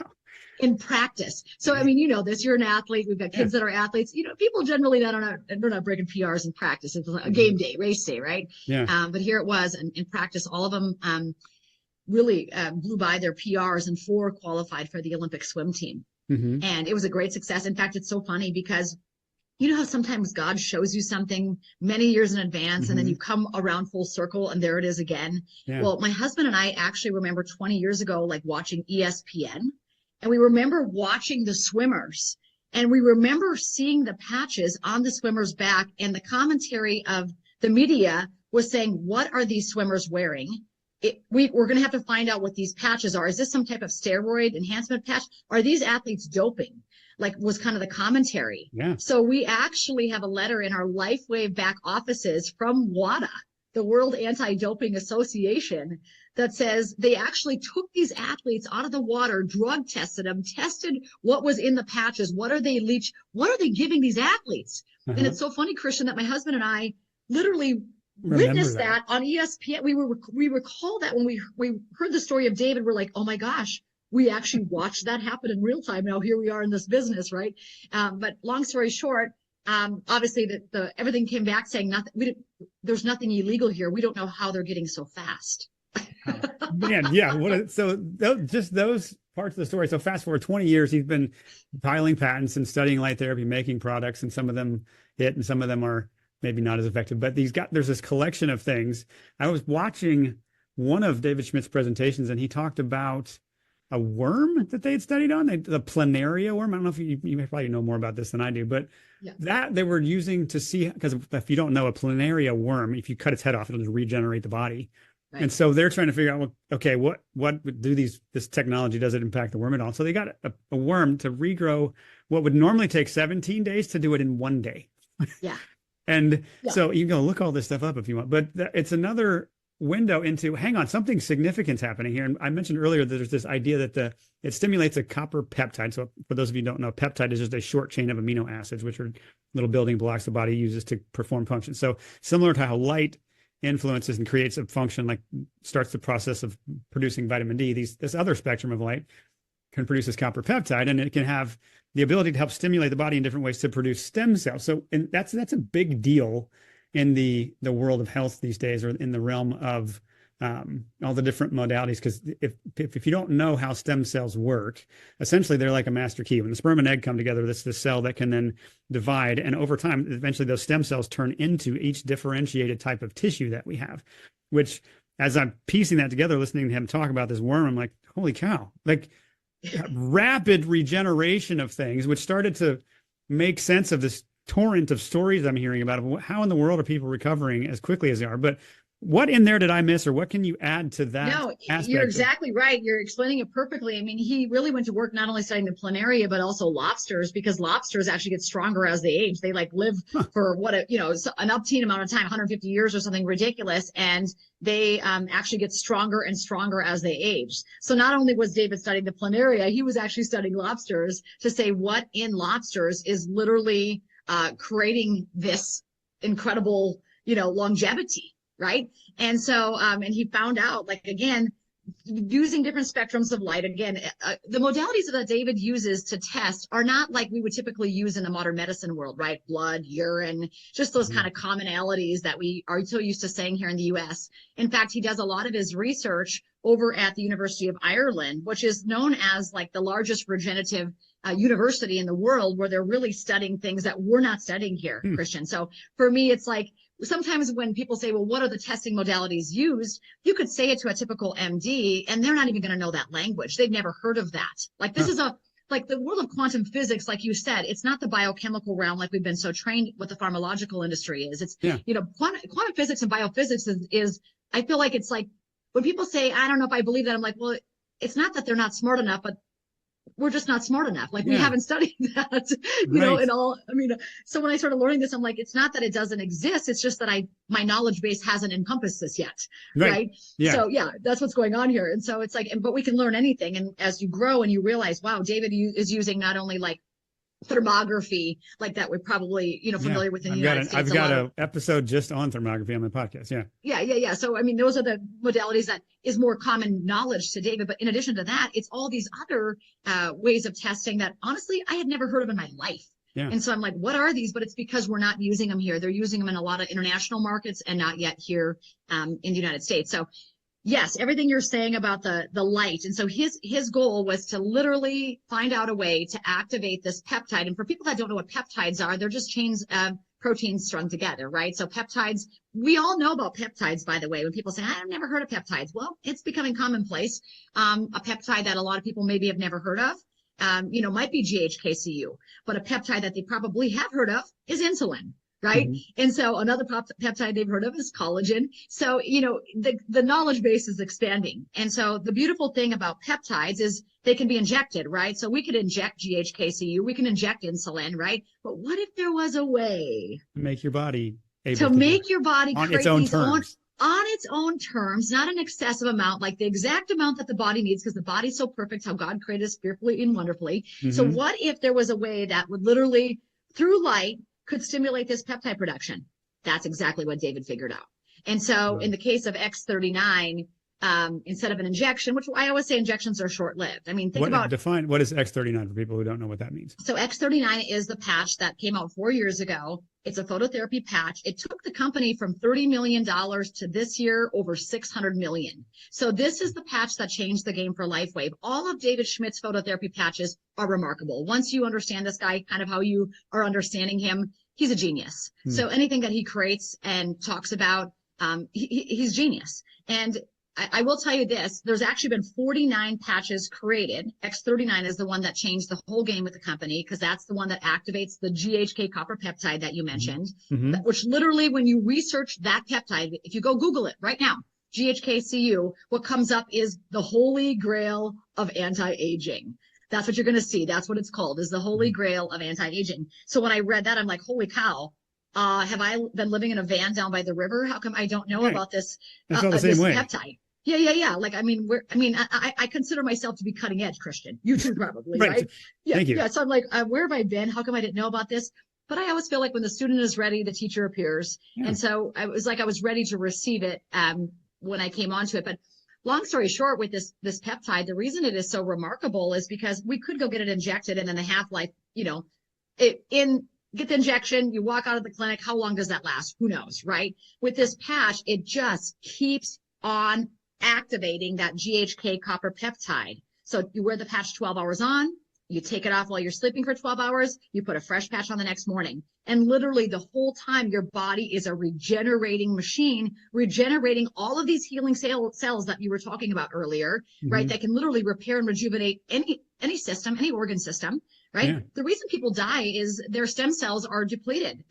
In practice. So, I mean, you know this, you're an athlete. We've got kids that are athletes. You know, people generally they're not breaking PRs in practice. It's a game day, race day, right? Yeah. But here it was in practice, all of them really blew by their PRs, and 4 qualified for the Olympic swim team. And it was a great success. In fact, it's so funny because you know how sometimes God shows you something many years in advance and then you come around full circle and there it is again. Yeah. Well, my husband and I actually remember 20 years ago, like watching ESPN, and we remember watching the swimmers, and we remember seeing the patches on the swimmers' back, and the commentary of the media was saying, what are these swimmers wearing? We're going to have to find out what these patches are. Is this some type of steroid enhancement patch? Are these athletes doping? Like, was kind of the commentary. Yeah. So we actually have a letter in our LifeWave back offices from WADA, the World Anti-Doping Association, that says they actually took these athletes out of the water, drug tested them, tested what was in the patches. What are they giving these athletes? And it's so funny, Christian, that my husband and I literally witnessed that on ESPN. We recall that when we heard the story of David, we're like, oh my gosh, we actually watched that happen in real time. Now here we are in this business, right? But long story short, obviously everything came back saying nothing. There's nothing illegal here. We don't know how they're getting so fast. Oh, man, yeah. Just those parts of the story. So fast forward 20 years, he's been filing patents and studying light therapy, making products, and some of them hit and some of them are maybe not as effective. But there's this collection of things. I was watching one of David Schmidt's presentations, and he talked about a worm that they had studied on, the planaria worm. I don't know if you probably know more about this than I do, but that they were using to see, because if you don't know, a planaria worm, if you cut its head off, it'll just regenerate the body. Right. And so they're trying to figure out, well, okay, what do this technology, does it impact the worm at all? So they got a worm to regrow what would normally take 17 days to do it in 1 day. Yeah. And so you can go look all this stuff up if you want, but it's another window into, hang on, something significant's happening here. And I mentioned earlier that there's this idea that it stimulates a copper peptide. So for those of you who don't know, peptide is just a short chain of amino acids, which are little building blocks the body uses to perform functions. So similar to how light influences and creates a function, like starts the process of producing vitamin D, this other spectrum of light can produce this copper peptide, and it can have the ability to help stimulate the body in different ways to produce stem cells. So, and that's a big deal in the world of health these days, or in the realm of all the different modalities. Because if you don't know how stem cells work, essentially they're like a master key. When the sperm and egg come together, that's the cell that can then divide, and over time, eventually those stem cells turn into each differentiated type of tissue that we have. Which, as I'm piecing that together, listening to him talk about this worm, I'm like, holy cow! Like, rapid regeneration of things, which started to make sense of this torrent of stories I'm hearing about how in the world are people recovering as quickly as they are. But what in there did I miss, or what can you add to that aspect? You're exactly right. You're explaining it perfectly. I mean, he really went to work not only studying the planaria, but also lobsters, because lobsters actually get stronger as they age. They like live for an obscene amount of time, 150 years or something ridiculous. And they actually get stronger and stronger as they age. So not only was David studying the planaria, he was actually studying lobsters to say what in lobsters is literally creating this incredible, longevity. Right. And so, and he found out, like, again, using different spectrums of light. Again, the modalities that David uses to test are not like we would typically use in the modern medicine world, right? Blood, urine, just those kind of commonalities that we are so used to saying here in the US. In fact, he does a lot of his research over at the University of Ireland, which is known as like the largest regenerative university in the world, where they're really studying things that we're not studying here, Christian. So for me, it's like, sometimes when people say, well, what are the testing modalities used? You could say it to a typical MD and they're not even going to know that language. They've never heard of that. Like this is like the world of quantum physics, like you said, it's not the biochemical realm like we've been so trained what the pharmacological industry is. It's, quantum physics and biophysics is, I feel like it's like when people say, I don't know if I believe that, I'm like, well, it's not that they're not smart enough, but we're just not smart enough. Like we haven't studied that, and all. I mean, so when I started learning this, I'm like, it's not that it doesn't exist. It's just that my knowledge base hasn't encompassed this yet. Right. Yeah. So that's what's going on here. And so it's like, but we can learn anything. And as you grow and you realize, wow, David is using not only like thermography, like that we're probably, familiar with in the United States. I've got an episode just on thermography on my podcast. Yeah. So, I mean, those are the modalities that is more common knowledge to David. But in addition to that, it's all these other ways of testing that honestly, I had never heard of in my life. Yeah. And so I'm like, what are these? But it's because we're not using them here. They're using them in a lot of international markets and not yet here in the United States. So yes, everything you're saying about the light. And so his goal was to literally find out a way to activate this peptide. And for people that don't know what peptides are, they're just chains of proteins strung together, right? So peptides, we all know about peptides, by the way. When people say, I've never heard of peptides. Well, it's becoming commonplace. A peptide that a lot of people maybe have never heard of, might be GHKCU, but a peptide that they probably have heard of is insulin. Right. Mm-hmm. And so another peptide they've heard of is collagen. So, the knowledge base is expanding. And so the beautiful thing about peptides is they can be injected, right? So we could inject GHKCU, we can inject insulin, right? But what if there was a way to make your body on its own terms? On its own terms, not an excessive amount, like the exact amount that the body needs, because the body's so perfect, how God created us fearfully and wonderfully. Mm-hmm. So what if there was a way that would literally, through light, could stimulate this peptide production? That's exactly what David figured out. And so in the case of X39, instead of an injection, which I always say injections are short-lived. I mean, define what is X39 for people who don't know what that means. So X39 is the patch that came out 4 years ago. It's a phototherapy patch. It took the company from $30 million to this year over $600 million. So this is the patch that changed the game for LifeWave. All of David Schmidt's phototherapy patches are remarkable. Once you understand this guy, kind of how you are understanding him, he's a genius. So anything that he creates and talks about, he's genius. And I will tell you this, there's actually been 49 patches created. X39 is the one that changed the whole game with the company, because that's the one that activates the GHK copper peptide that you mentioned, which literally when you research that peptide, if you go Google it right now, GHKCU, what comes up is the holy grail of anti-aging. That's what you're going to see. That's what it's called, is the holy grail of anti-aging. So when I read that, I'm like, holy cow. Have I been living in a van down by the river? How come I don't know about this, That's all the same way. peptide? Yeah. Like, I consider myself to be cutting edge, Christian. You too, probably, right? Yeah. Thank you. Yeah. So I'm like, where have I been? How come I didn't know about this? But I always feel like when the student is ready, the teacher appears. Yeah. And so I was ready to receive it when I came onto it. But long story short, with this peptide, the reason it is so remarkable is because we could go get it injected, and then the half-life, get the injection, you walk out of the clinic. How long does that last? Who knows, right? With this patch, it just keeps on activating that GHK copper peptide. So you wear the patch 12 hours on, You take it off while you're sleeping for 12 hours, you put a fresh patch on the next morning. And literally the whole time your body is a regenerating machine, regenerating all of these healing cells that you were talking about earlier, right? That can literally repair and rejuvenate any system, any organ system, right? Yeah. The reason people die is their stem cells are depleted.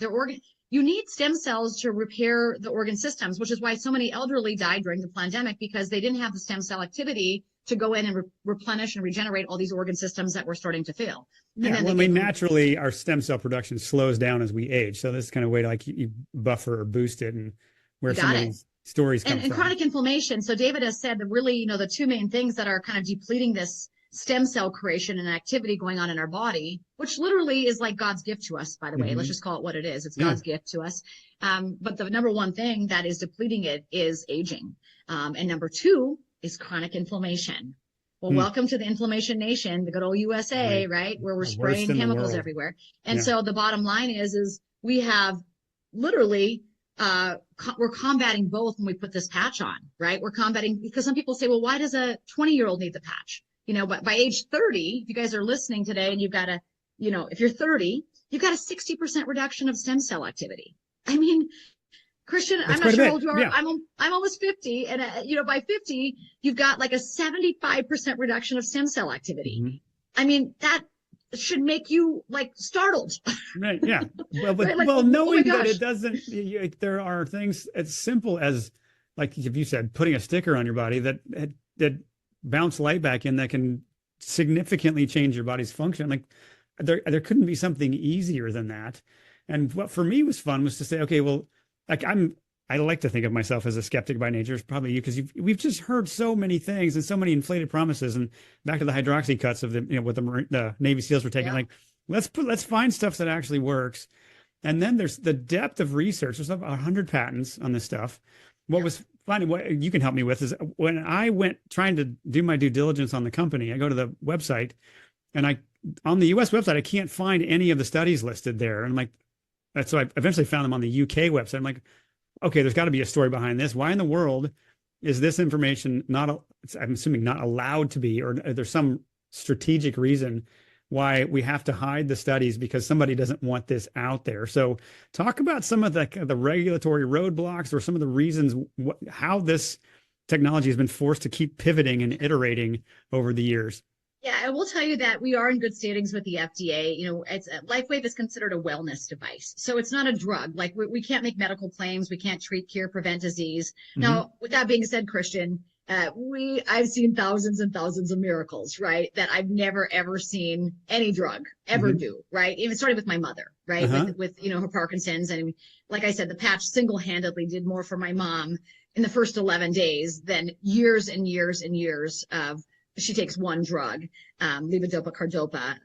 You need stem cells to repair the organ systems, which is why so many elderly died during the pandemic, because they didn't have the stem cell activity to go in and replenish and regenerate all these organ systems that were starting to fail. Yeah, well, I mean, naturally, our stem cell production slows down as we age. So this is kind of a way to like you buffer or boost it, and where some of these stories come from. And chronic inflammation. So David has said that really, the two main things that are kind of depleting this stem cell creation and activity going on in our body, which literally is like God's gift to us, by the way. Let's just call it what it is. It's God's gift to us. But the number one thing that is depleting it is aging. And number two is chronic inflammation. Well, welcome to the inflammation nation, the good old USA, right? Where we're spraying chemicals everywhere. And so the bottom line is we have literally, we're combating both when we put this patch on, right? We're combating, because some people say, well, why does a 20-year-old need the patch? But by age 30, if you guys are listening today and you've got if you're 30, you've got a 60% reduction of stem cell activity. I mean, Christian, I'm not sure how old you are. Yeah. I'm almost 50. And, by 50, you've got like a 75% reduction of stem cell activity. I mean, that should make you like startled. Right. Yeah. Well, but, right? Like, knowing that it doesn't, there are things as simple as, like if you said, putting a sticker on your body that bounce light back in that can significantly change your body's function. Like there couldn't be something easier than that. And what for me was fun was to say, okay, well, like I like to think of myself as a skeptic by nature. It's probably you, because we've just heard so many things and so many inflated promises. And back to the hydroxy cuts of what the Navy SEALs were taking, like let's find stuff that actually works. And then there's the depth of research. There's about 100 patents on this stuff. What was funny, what you can help me with, is when I went trying to do my due diligence on the company, I go to the website, and on the US website, I can't find any of the studies listed there. And I'm like, so I eventually found them on the UK website. I'm like, okay, there's got to be a story behind this. Why in the world is this information I'm assuming not allowed to be, or there's some strategic reason why we have to hide the studies because somebody doesn't want this out there. So talk about some of the regulatory roadblocks, or some of the reasons how this technology has been forced to keep pivoting and iterating over the years. Yeah, I will tell you that we are in good standings with the FDA. LifeWave is considered a wellness device. So it's not a drug. Like we can't make medical claims. We can't treat, cure, prevent disease. Now, with that being said, Christian, I've seen thousands and thousands of miracles, right? That I've never, ever seen any drug ever do, right? Even starting with my mother, right? With her Parkinson's. And like I said, the patch single-handedly did more for my mom in the first 11 days than years and years and years of, she takes one drug, levodopa, cardopa,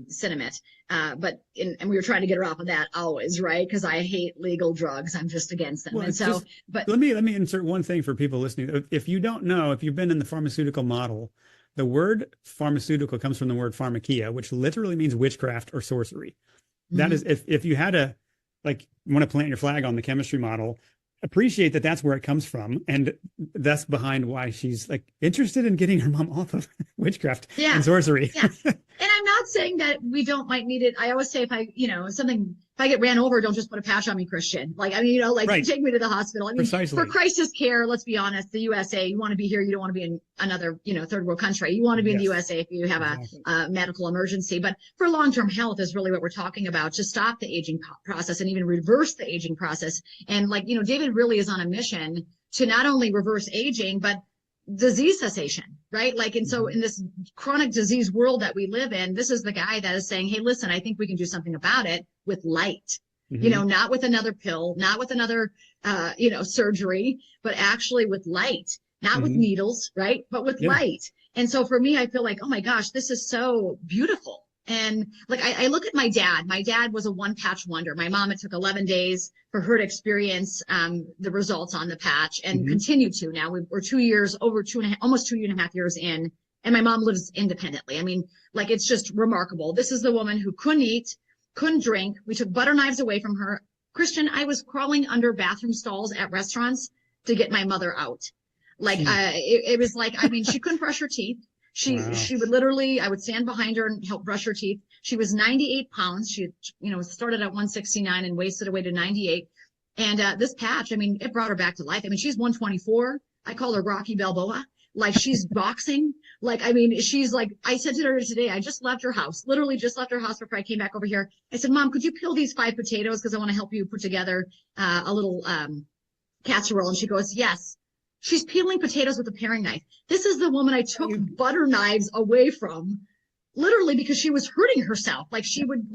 Cinnamate. And we were trying to get her off of that always, right? Because I hate legal drugs. I'm just against them. Well, let me insert one thing for people listening. If you don't know, if you've been in the pharmaceutical model, the word pharmaceutical comes from the word pharmakia, which literally means witchcraft or sorcery. That is, if you had want to plant your flag on the chemistry model, appreciate that that's where it comes from, and that's behind why she's like interested in getting her mom off of witchcraft and sorcery. Yeah. And I'm not saying that we might need it. I always say if I get ran over, don't just put a patch on me, Christian. Take me to the hospital. I mean, precisely. For crisis care, let's be honest, the USA, you want to be here. You don't want to be in another, third world country. You want to be in the USA if you have a medical emergency. But for long-term health is really what we're talking about, to stop the aging process and even reverse the aging process. And David really is on a mission to not only reverse aging, but disease cessation, right? So in this chronic disease world that we live in, this is the guy that is saying, hey, listen, I think we can do something about it with light, not with another pill, not with another, surgery, but actually with light, not with needles, right? But with light. And so for me, I feel like, oh my gosh, this is so beautiful. And I look at my dad. My dad was a one patch wonder. My mom, it took 11 days for her to experience the results on the patch, and continue to. Now we're 2 years, almost 2.5 years in, and my mom lives independently. I mean, it's just remarkable. This is the woman who couldn't eat, couldn't drink. We took butter knives away from her. Christian, I was crawling under bathroom stalls at restaurants to get my mother out. It was she couldn't brush her teeth. She would literally, I would stand behind her and help brush her teeth. She was 98 pounds. She, started at 169 and wasted away to 98. And this patch, I mean, it brought her back to life. I mean, she's 124. I call her Rocky Balboa. Like, she's boxing. Like, I mean, she's like, I said to her today, I just left her house, literally just left her house before I came back over here. I said, Mom, could you peel these 5 potatoes? Because I want to help you put together a little casserole. And she goes, yes. She's peeling potatoes with a paring knife. This is the woman I took butter knives away from, literally, because she was hurting herself. Like, she would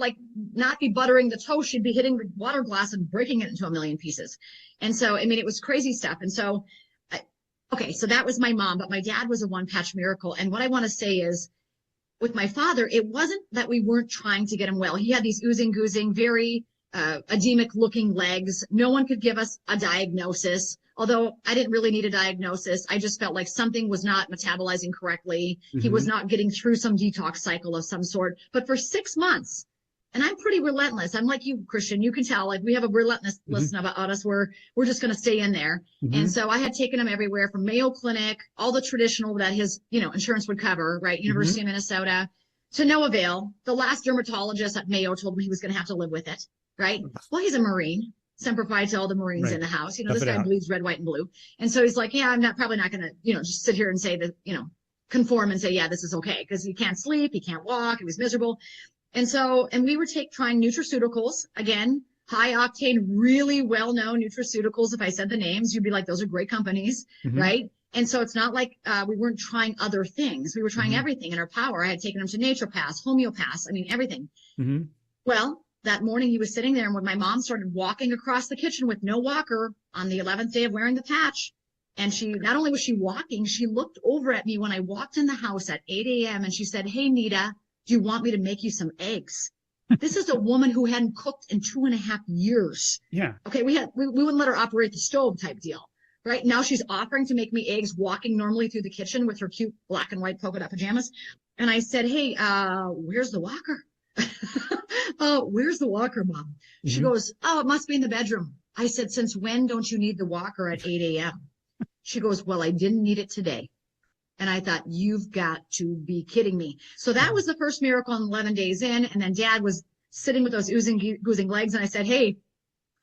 not be buttering the toast. She'd be hitting the water glass and breaking it into a million pieces. And so, I mean, it was crazy stuff. And so, okay, so that was my mom, but my dad was a one-patch miracle. And what I want to say is, with my father, it wasn't that we weren't trying to get him well. He had these oozing, goozing, very edemic-looking legs. No one could give us a diagnosis. Although I didn't really need a diagnosis, I just felt like something was not metabolizing correctly. He was not getting through some detox cycle of some sort. But for 6 months, and I'm pretty relentless. I'm like you, Christian. You can tell, like, we have a relentlessness about us where we're just going to stay in there. And so I had taken him everywhere from Mayo Clinic, all the traditional that his, insurance would cover, right? University of Minnesota, to no avail. The last dermatologist at Mayo told me he was going to have to live with it, right? Well, he's a Marine. Semper Fi to all the Marines in the house. This guy bleeds red, white, and blue. And so he's like, yeah, I'm probably not going to, just sit here and say that, conform and say, yeah, this is okay. Because he can't sleep. He can't walk. He was miserable. And so, and we were trying nutraceuticals, again, high octane, really well-known nutraceuticals. If I said the names, you'd be like, those are great companies, right? And so it's not like we weren't trying other things. We were trying everything in our power. I had taken him to naturopaths, homeopaths, I mean, everything. Well, that morning he was sitting there, and when my mom started walking across the kitchen with no walker on the 11th day of wearing the patch, and she, not only was she walking, she looked over at me when I walked in the house at 8 a.m. and she said, hey, Nita, do you want me to make you some eggs? This is a woman who hadn't cooked in 2.5 years. Yeah. Okay. We wouldn't let her operate the stove type deal. Right now she's offering to make me eggs, walking normally through the kitchen with her cute black and white polka dot pajamas. And I said, hey, where's the walker? Where's the walker, Mom? She goes, oh, it must be in the bedroom. I said, since when don't you need the walker at 8 a.m.? She goes, well, I didn't need it today. And I thought, you've got to be kidding me. So that was the first miracle in 11 days in. And then Dad was sitting with those oozing, goozing legs. And I said, hey,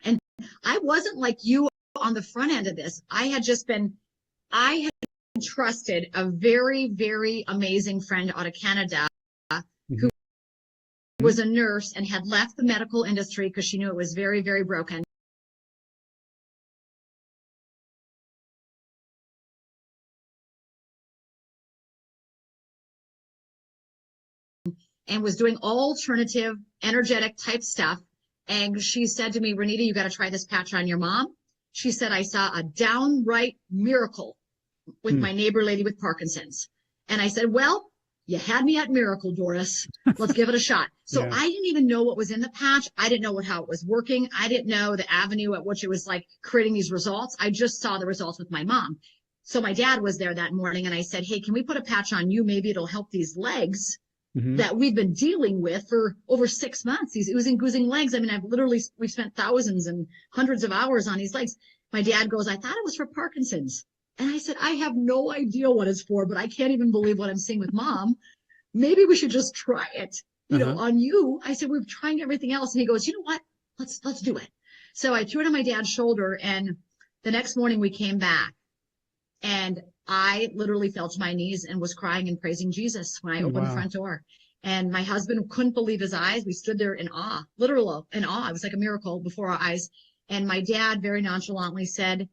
and I wasn't like you on the front end of this. I had trusted a very, very amazing friend out of Canada who was a nurse and had left the medical industry because she knew it was very, very broken. And was doing alternative, energetic type stuff. And she said to me, Renita, you got to try this patch on your mom. She said, I saw a downright miracle with my neighbor lady with Parkinson's. And I said, well, you had me at miracle, Doris. Let's give it a shot. So I didn't even know what was in the patch. I didn't know how it was working. I didn't know the avenue at which it was like creating these results. I just saw the results with my mom. So my dad was there that morning and I said, hey, can we put a patch on you? Maybe it'll help these legs that we've been dealing with for over 6 months, these oozing, goozing legs. I mean, we've spent thousands and hundreds of hours on these legs. My dad goes, I thought it was for Parkinson's. And I said, I have no idea what it's for, but I can't even believe what I'm seeing with Mom. Maybe we should just try it, on you. I said, we're trying everything else. And he goes, you know what? Let's do it. So I threw it on my dad's shoulder. And the next morning we came back and I literally fell to my knees and was crying and praising Jesus when I opened the front door. And my husband couldn't believe his eyes. We stood there in awe, literal in awe. It was like a miracle before our eyes. And my dad very nonchalantly said,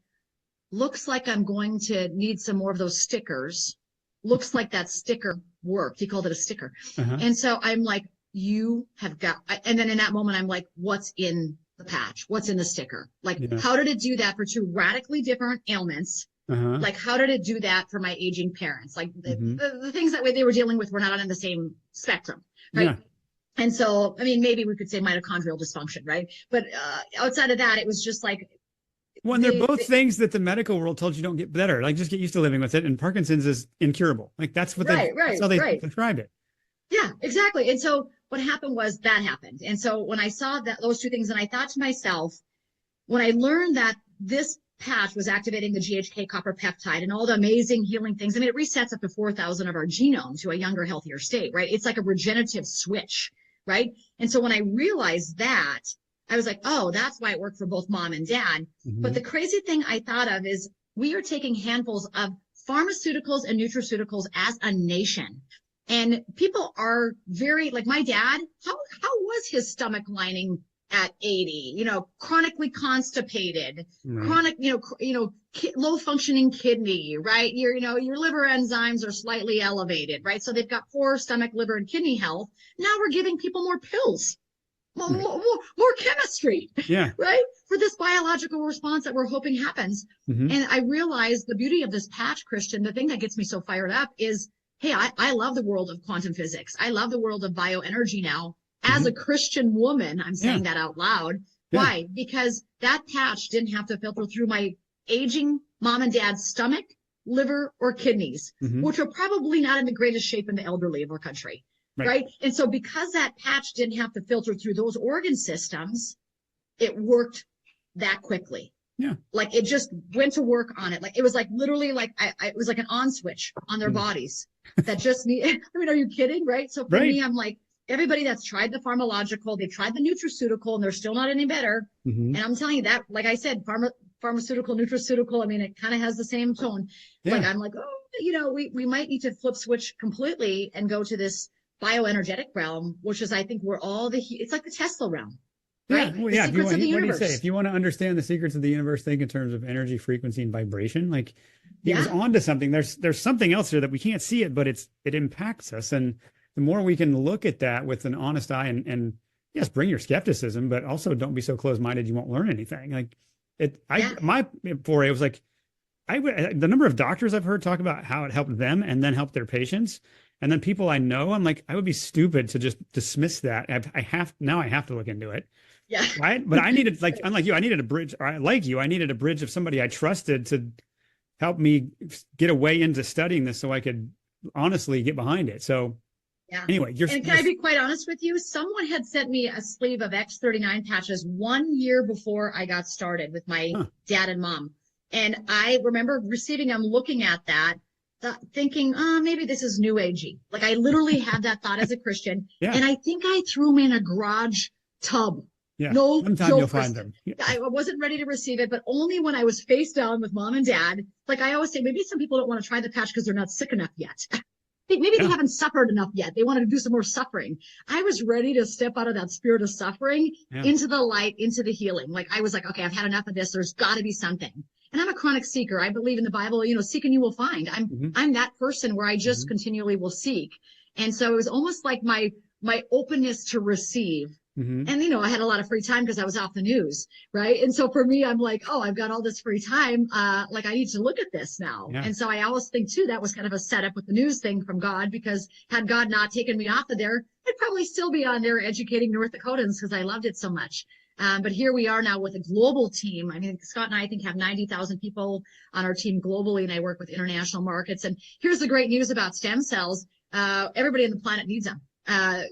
looks like I'm going to need some more of those stickers. Looks like that sticker worked. He called it a sticker. And so I'm like, you have got, and then in that moment, I'm like, what's in the patch? What's in the sticker? Like, how did it do that for two radically different ailments? Like, how did it do that for my aging parents? Like the things that they were dealing with were not on the same spectrum, right? And so, I mean, maybe we could say mitochondrial dysfunction, right? But outside of that, it was just like. Well, they're both things that the medical world told you don't get better. Like, just get used to living with it. And Parkinson's is incurable. Like, that's what that's how they describe it. Yeah, exactly. And so what happened was that happened. And so when I saw those two things, and I thought to myself, when I learned that this patch was activating the GHK copper peptide and all the amazing healing things. I mean, it resets up to 4,000 of our genome to a younger, healthier state, right? It's like a regenerative switch, right? And so when I realized that, I was like, oh, that's why it worked for both mom and dad. But the crazy thing I thought of is we are taking handfuls of pharmaceuticals and nutraceuticals as a nation. And people are very, like my dad, how was his stomach lining at 80, chronically constipated, chronic, low functioning kidney, right? Your liver enzymes are slightly elevated, right? So they've got poor stomach, liver, and kidney health. Now we're giving people more pills, more chemistry, right? For this biological response that we're hoping happens. And I realized the beauty of this patch, Christian, the thing that gets me so fired up is, hey, I love the world of quantum physics. I love the world of bioenergy now. As a Christian woman, I'm saying that out loud. Why? Because that patch didn't have to filter through my aging mom and dad's stomach, liver, or kidneys, which are probably not in the greatest shape in the elderly of our country, right? And so because that patch didn't have to filter through those organ systems, it worked that quickly. Like it just went to work on it. Like it was like literally like it was like an on switch on their bodies that just need. I mean, are you kidding? Right? So for me, I'm like, everybody that's tried the pharmacological, they've tried the nutraceutical, and they're still not any better. And I'm telling you that, like I said, pharmaceutical, nutraceutical, I mean, it kind of has the same tone. Like I'm like, oh, we might need to flip switch completely and go to this bioenergetic realm, which is, I think, where it's like the Tesla realm. Right? Well, the secrets of the universe. What do you say? If you want to understand the secrets of the universe, think in terms of energy, frequency, and vibration. Like he was onto something. There's something else here that we can't see it, but it impacts us. And the more we can look at that with an honest eye and yes, bring your skepticism, but also don't be so closed-minded you won't learn anything. Like my foray was like, the number of doctors I've heard talk about how it helped them and then helped their patients. And then people I know, I'm like, I would be stupid to just dismiss that. I have to look into it. Right. But I needed, like, unlike you, I needed a bridge, or like you, I needed a bridge of somebody I trusted to help me get a way into studying this so I could honestly get behind it. So anyway, and can I be quite honest with you? Someone had sent me a sleeve of X39 patches 1 year before I got started with my dad and mom. And I remember receiving them, looking at that, thinking, maybe this is new agey. Like I literally had that thought as a Christian. And I think I threw them in a garage tub. No sometime you'll find them. I wasn't ready to receive it, but only when I was face down with mom and dad. Like I always say, maybe some people don't want to try the patch because they're not sick enough yet. Maybe they haven't suffered enough yet. They wanted to do some more suffering. I was ready to step out of that spirit of suffering into the light, into the healing. Like I was like, okay, I've had enough of this. There's got to be something. And I'm a chronic seeker. I believe in the Bible, seek and you will find. I'm that person where I just continually will seek. And so it was almost like my openness to receive. And, I had a lot of free time because I was off the news. Right. And so for me, I'm like, oh, I've got all this free time. Like I need to look at this now. And so I always think too, that was kind of a setup with the news thing from God, because had God not taken me off of there, I'd probably still be on there educating North Dakotans because I loved it so much. But here we are now with a global team. I mean, Scott and I think have 90,000 people on our team globally, and I work with international markets. And here's the great news about stem cells. Everybody on the planet needs them.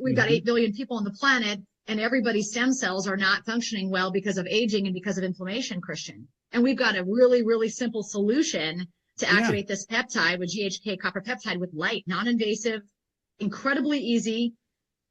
We've got 8 billion people on the planet, and everybody's stem cells are not functioning well because of aging and because of inflammation, Christian. And we've got a really, really simple solution to activate this peptide with GHK copper peptide with light, non-invasive, incredibly easy,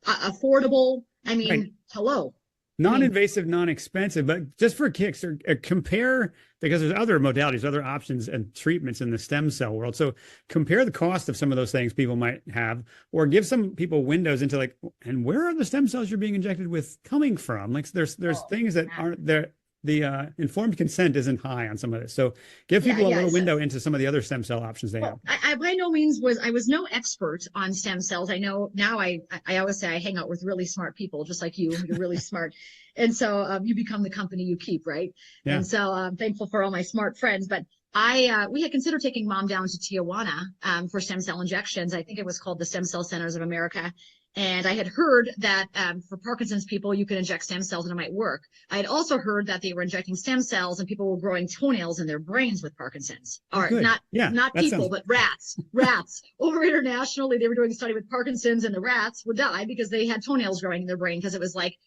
affordable. I mean, hello. Non-invasive, non-expensive, but just for kicks, or compare, because there's other modalities, other options and treatments in the stem cell world. So compare the cost of some of those things people might have, or give some people windows into like, and where are the stem cells you're being injected with coming from? Like there's things that aren't there. The informed consent isn't high on some of this. So give people a little window into some of the other stem cell options they have. I by no means I was no expert on stem cells. I know now I always say I hang out with really smart people, just like you. You're really smart. And so you become the company you keep, right? And so I'm thankful for all my smart friends. But we had considered taking mom down to Tijuana for stem cell injections. I think it was called the Stem Cell Centers of America. And I had heard that for Parkinson's people, you can inject stem cells and it might work. I had also heard that they were injecting stem cells and people were growing toenails in their brains with Parkinson's. Or not people, but rats. Rats. Over internationally, they were doing a study with Parkinson's, and the rats would die because they had toenails growing in their brain, because it was like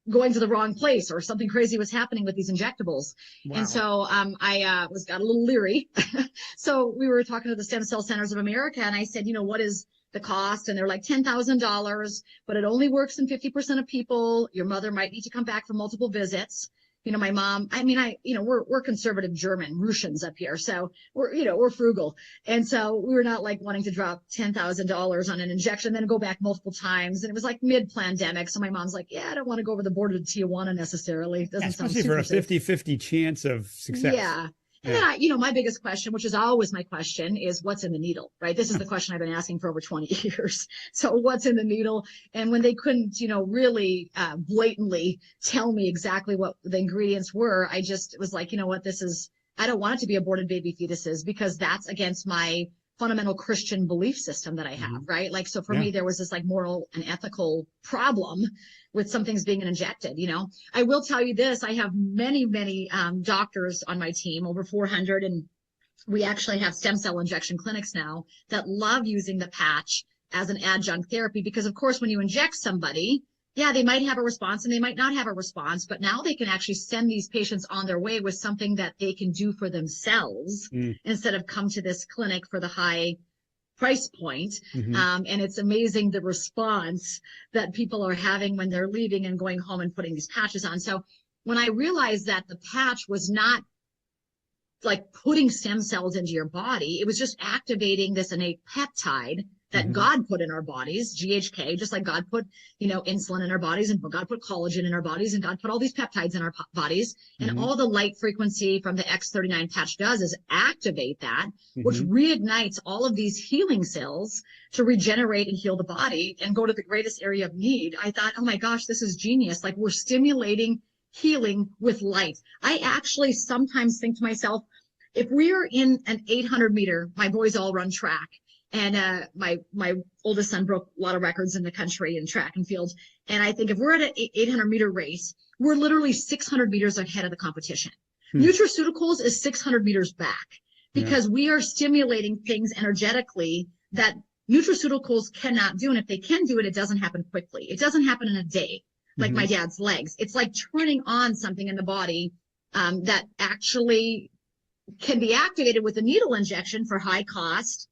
going to the wrong place or something crazy was happening with these injectables. Wow. And so I got a little leery. So we were talking to the Stem Cell Centers of America, and I said, what is the cost? And they're like $10,000, but it only works in 50% of people. Your mother might need to come back for multiple visits. My mom, we're conservative German Russians up here. So we're frugal. And so we were not like wanting to drop $10,000 on an injection, then go back multiple times. And it was like mid-pandemic. So my mom's like, I don't want to go over the border to Tijuana necessarily. It doesn't sound especially for a safe. 50-50 chance of success. Yeah. And then my biggest question, which is always my question, is what's in the needle, right? This is the question I've been asking for over 20 years. So what's in the needle? And when they couldn't, really blatantly tell me exactly what the ingredients were, I just was like, I don't want it to be aborted baby fetuses, because that's against my fundamental Christian belief system that I have, right? Like, so for me, there was this like moral and ethical problem with some things being injected. I will tell you this, I have many, many doctors on my team, over 400, and we actually have stem cell injection clinics now that love using the patch as an adjunct therapy, because of course, when you inject somebody, they might have a response and they might not have a response, but now they can actually send these patients on their way with something that they can do for themselves instead of come to this clinic for the high price point. And it's amazing the response that people are having when they're leaving and going home and putting these patches on. So when I realized that the patch was not like putting stem cells into your body, it was just activating this innate peptide that God put in our bodies, GHK, just like God put, insulin in our bodies, and God put collagen in our bodies, and God put all these peptides in our bodies. And all the light frequency from the X39 patch does is activate that, which reignites all of these healing cells to regenerate and heal the body and go to the greatest area of need. I thought, oh my gosh, this is genius. Like, we're stimulating healing with light. I actually sometimes think to myself, if we're in an 800 meter, my boys all run track. And my oldest son broke a lot of records in the country in track and field. And I think if we're at an 800 meter race, we're literally 600 meters ahead of the competition. Nutraceuticals is 600 meters back, because we are stimulating things energetically that nutraceuticals cannot do. And if they can do it, it doesn't happen quickly. It doesn't happen in a day, like my dad's legs. It's like turning on something in the body that actually can be activated with a needle injection for high cost.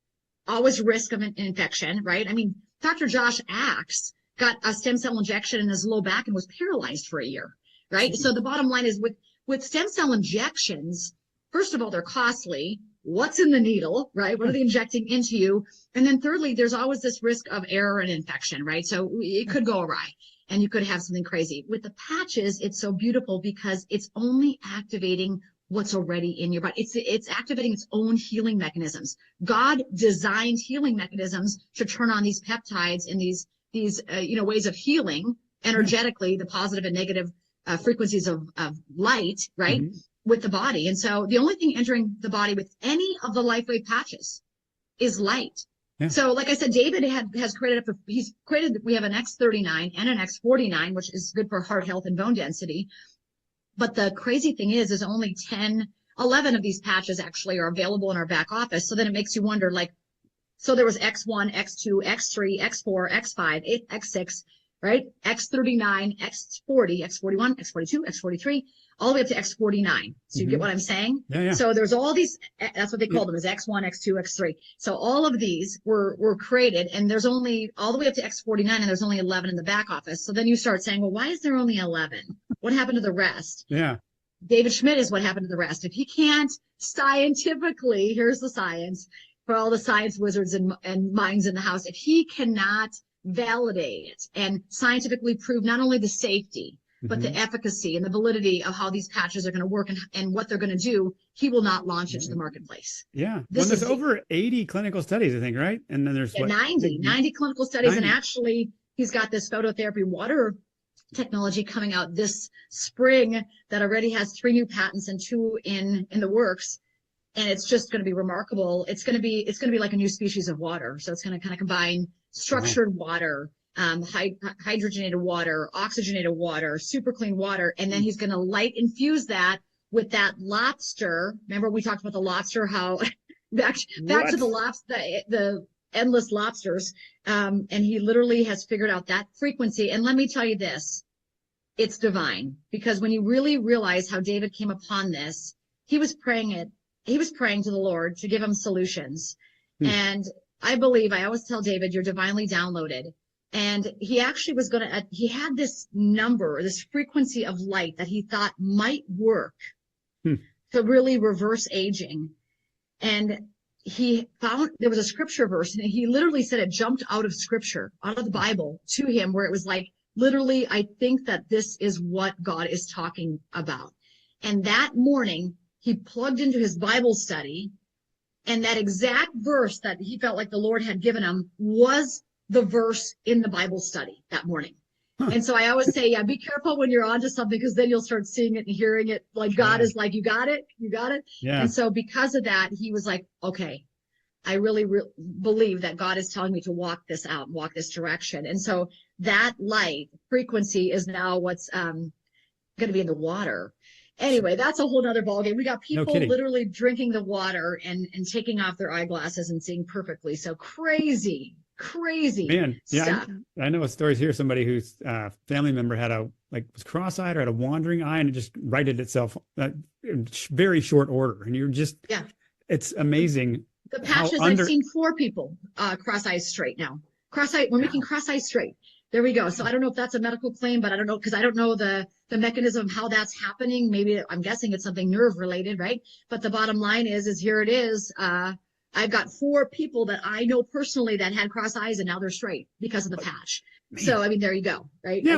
Always risk of an infection, right? I mean, Dr. Josh Axe got a stem cell injection in his low back and was paralyzed for a year, right? So the bottom line is with stem cell injections, first of all, they're costly. What's in the needle, right? What are they injecting into you? And then thirdly, there's always this risk of error and infection, right? So it could go awry and you could have something crazy. With the patches, it's so beautiful because it's only activating what's already in your body. It's activating its own healing mechanisms. God designed healing mechanisms to turn on these peptides and these ways of healing energetically, the positive and negative frequencies of light, right, with the body. And so the only thing entering the body with any of the LifeWave patches is light. So like I said, David has created we have an X39 and an X49, which is good for heart health and bone density. But the crazy thing is only 11 of these patches actually are available in our back office. So then it makes you wonder, like, so there was X1, X2, X3, X4, X5, X6, right? X39, X40, X41, X42, X43, all the way up to X49. So you get what I'm saying? So there's all these, that's what they call them, is X1, X2, X3. So all of these were created, and there's only all the way up to X49, and there's only 11 in the back office. So then you start saying, well, why is there only 11? What happened to the rest? David Schmidt is what happened to the rest. If he can't scientifically, here's the science for all the science wizards and minds in the house, if he cannot validate and scientifically prove not only the safety, but the efficacy and the validity of how these patches are going to work and what they're going to do, he will not launch it to the marketplace. There's over 80 clinical studies, I think, right? And then there's 90 clinical studies. 90. And actually, he's got this phototherapy water technology coming out this spring that already has 3 new patents and 2 in the works. And it's just going to be remarkable. It's going to be like a new species of water. So it's going to kind of combine structured water, hydrogenated water, oxygenated water, super clean water. And then he's going to light infuse that with that lobster. Remember we talked about the lobster, how back to the lobster, the endless lobsters. And he literally has figured out that frequency. And let me tell you this, it's divine, because when you really realize how David came upon this, he was praying to the Lord to give him solutions. And I always tell David, you're divinely downloaded. And he actually he had this number, this frequency of light that he thought might work to really reverse aging. And he found there was a scripture verse, and he literally said it jumped out of scripture, out of the Bible to him, where it was like, literally, I think that this is what God is talking about. And that morning, he plugged into his Bible study, and that exact verse that he felt like the Lord had given him was the verse in the Bible study that morning. And so I always say, yeah, be careful when you're onto something, because then you'll start seeing it and hearing it. Like God is like, you got it. Yeah. And so because of that, he was like, okay, I really believe that God is telling me to walk this out, walk this direction. And so that light frequency is now what's going to be in the water. Anyway, that's a whole nother ballgame. We got people literally drinking the water and taking off their eyeglasses and seeing perfectly. So crazy man. stuff. Yeah, I know a story here. Somebody whose family member was cross-eyed or had a wandering eye, and it just righted itself in very short order. And you're just, it's amazing. The patches, I've seen 4 people cross eyes straight now. We're making cross eyes straight. There we go. So I don't know if that's a medical claim, but I don't know, because I don't know the mechanism of how that's happening. Maybe I'm guessing it's something nerve related, right? But the bottom line is here it is. I've got 4 people that I know personally that had cross eyes, and now they're straight because of the patch. Man. So, I mean, there you go. Right. Yeah.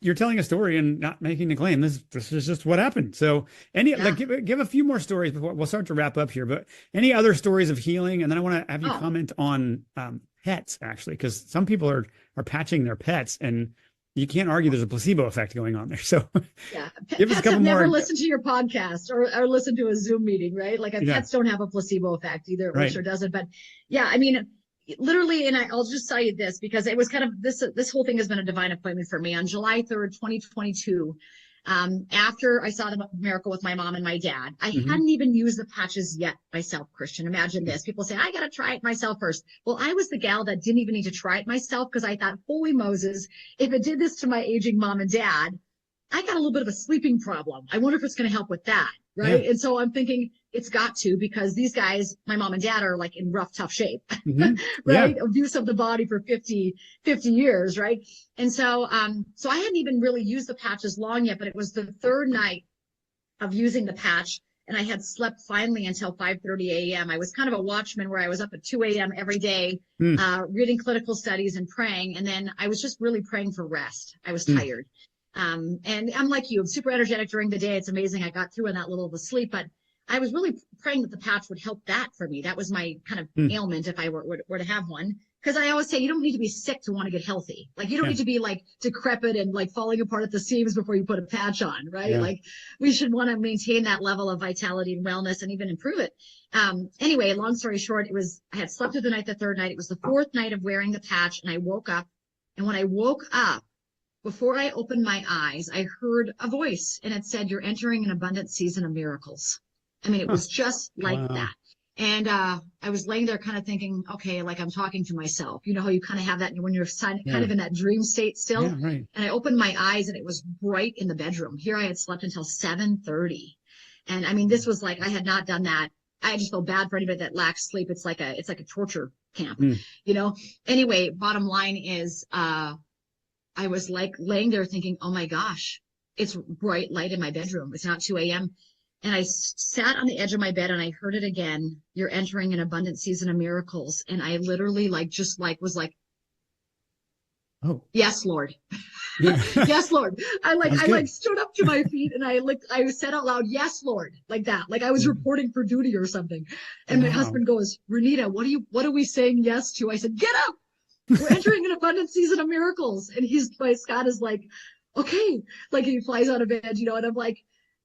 You're telling a story and not making a claim. This is just what happened. So give a few more stories before we'll start to wrap up here, but any other stories of healing? And then I want to have you comment on pets, actually, because some people are patching their pets, and you can't argue there's a placebo effect going on there. So give us a couple more. Never listen to your podcast or listen to a Zoom meeting, right? Like pets don't have a placebo effect either. It sure doesn't. But yeah, I mean, literally, and I'll just tell you this, because it was kind of this whole thing has been a divine appointment for me. On July 3rd, 2022, after I saw the miracle with my mom and my dad, I hadn't even used the patches yet myself, Christian. Imagine this. People say, I got to try it myself first. Well, I was the gal that didn't even need to try it myself, because I thought, holy Moses, if it did this to my aging mom and dad, I got a little bit of a sleeping problem. I wonder if it's going to help with that. Right. Yeah. And so I'm thinking it's got to, because these guys, my mom and dad, are like in rough, tough shape, right? Abuse of the body for 50 years. Right. And so, so I hadn't even really used the patches long yet, but it was the 3rd night of using the patch, and I had slept finally until 5:30 a.m. I was kind of a watchman, where I was up at 2 a.m. every day, reading clinical studies and praying. And then I was just really praying for rest. I was tired. And I'm like you, I'm super energetic during the day. It's amazing. I got through in that little of a sleep, but I was really praying that the patch would help that for me. That was my kind of ailment if I were to have one. Because I always say, you don't need to be sick to want to get healthy. Like, you don't need to be like decrepit and like falling apart at the seams before you put a patch on, right? Like, we should want to maintain that level of vitality and wellness and even improve it. Anyway, long story short, I had slept through the night, the 3rd night. It was the 4th night of wearing the patch, and I woke up. And when I woke up, before I opened my eyes, I heard a voice, and it said, you're entering an abundant season of miracles. I mean, it was just like that. And I was laying there kind of thinking, okay, like I'm talking to myself. You know how you kind of have that when you're kind of in that dream state still? Yeah, right. And I opened my eyes, and it was bright in the bedroom. Here I had slept until 7:30. And I mean, this was like, I had not done that. I just feel bad for anybody that lacks sleep. It's like a torture camp, you know? Anyway, bottom line is, I was like laying there thinking, oh my gosh, it's bright light in my bedroom. It's not 2 a.m. And I sat on the edge of my bed, and I heard it again. You're entering an abundant season of miracles. And I literally was like, oh, yes, Lord. Yeah. Yes, Lord. I stood up to my feet, and I said out loud, yes, Lord, like that. Like I was reporting for duty or something. And my husband goes, Renita, what are we saying yes to? I said, get up. We're entering an abundant season of miracles. And Scott is like, okay. Like he flies out of bed, you know, and I'm like,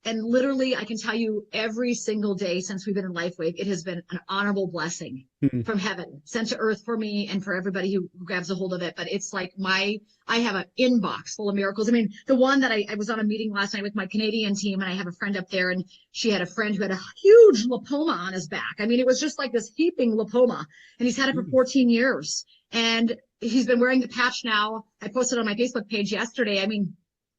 and literally I can tell you every single day since we've been in LifeWave, it has been an honorable blessing from heaven sent to earth for me and for everybody who grabs a hold of it. But it's like I have an inbox full of miracles. I mean, the one that I was on a meeting last night with my Canadian team, and I have a friend up there, and she had a friend who had a huge lipoma on his back. I mean, it was just like this heaping lipoma, and he's had it for 14 years. And he's been wearing the patch now. I posted on my Facebook page yesterday. I mean,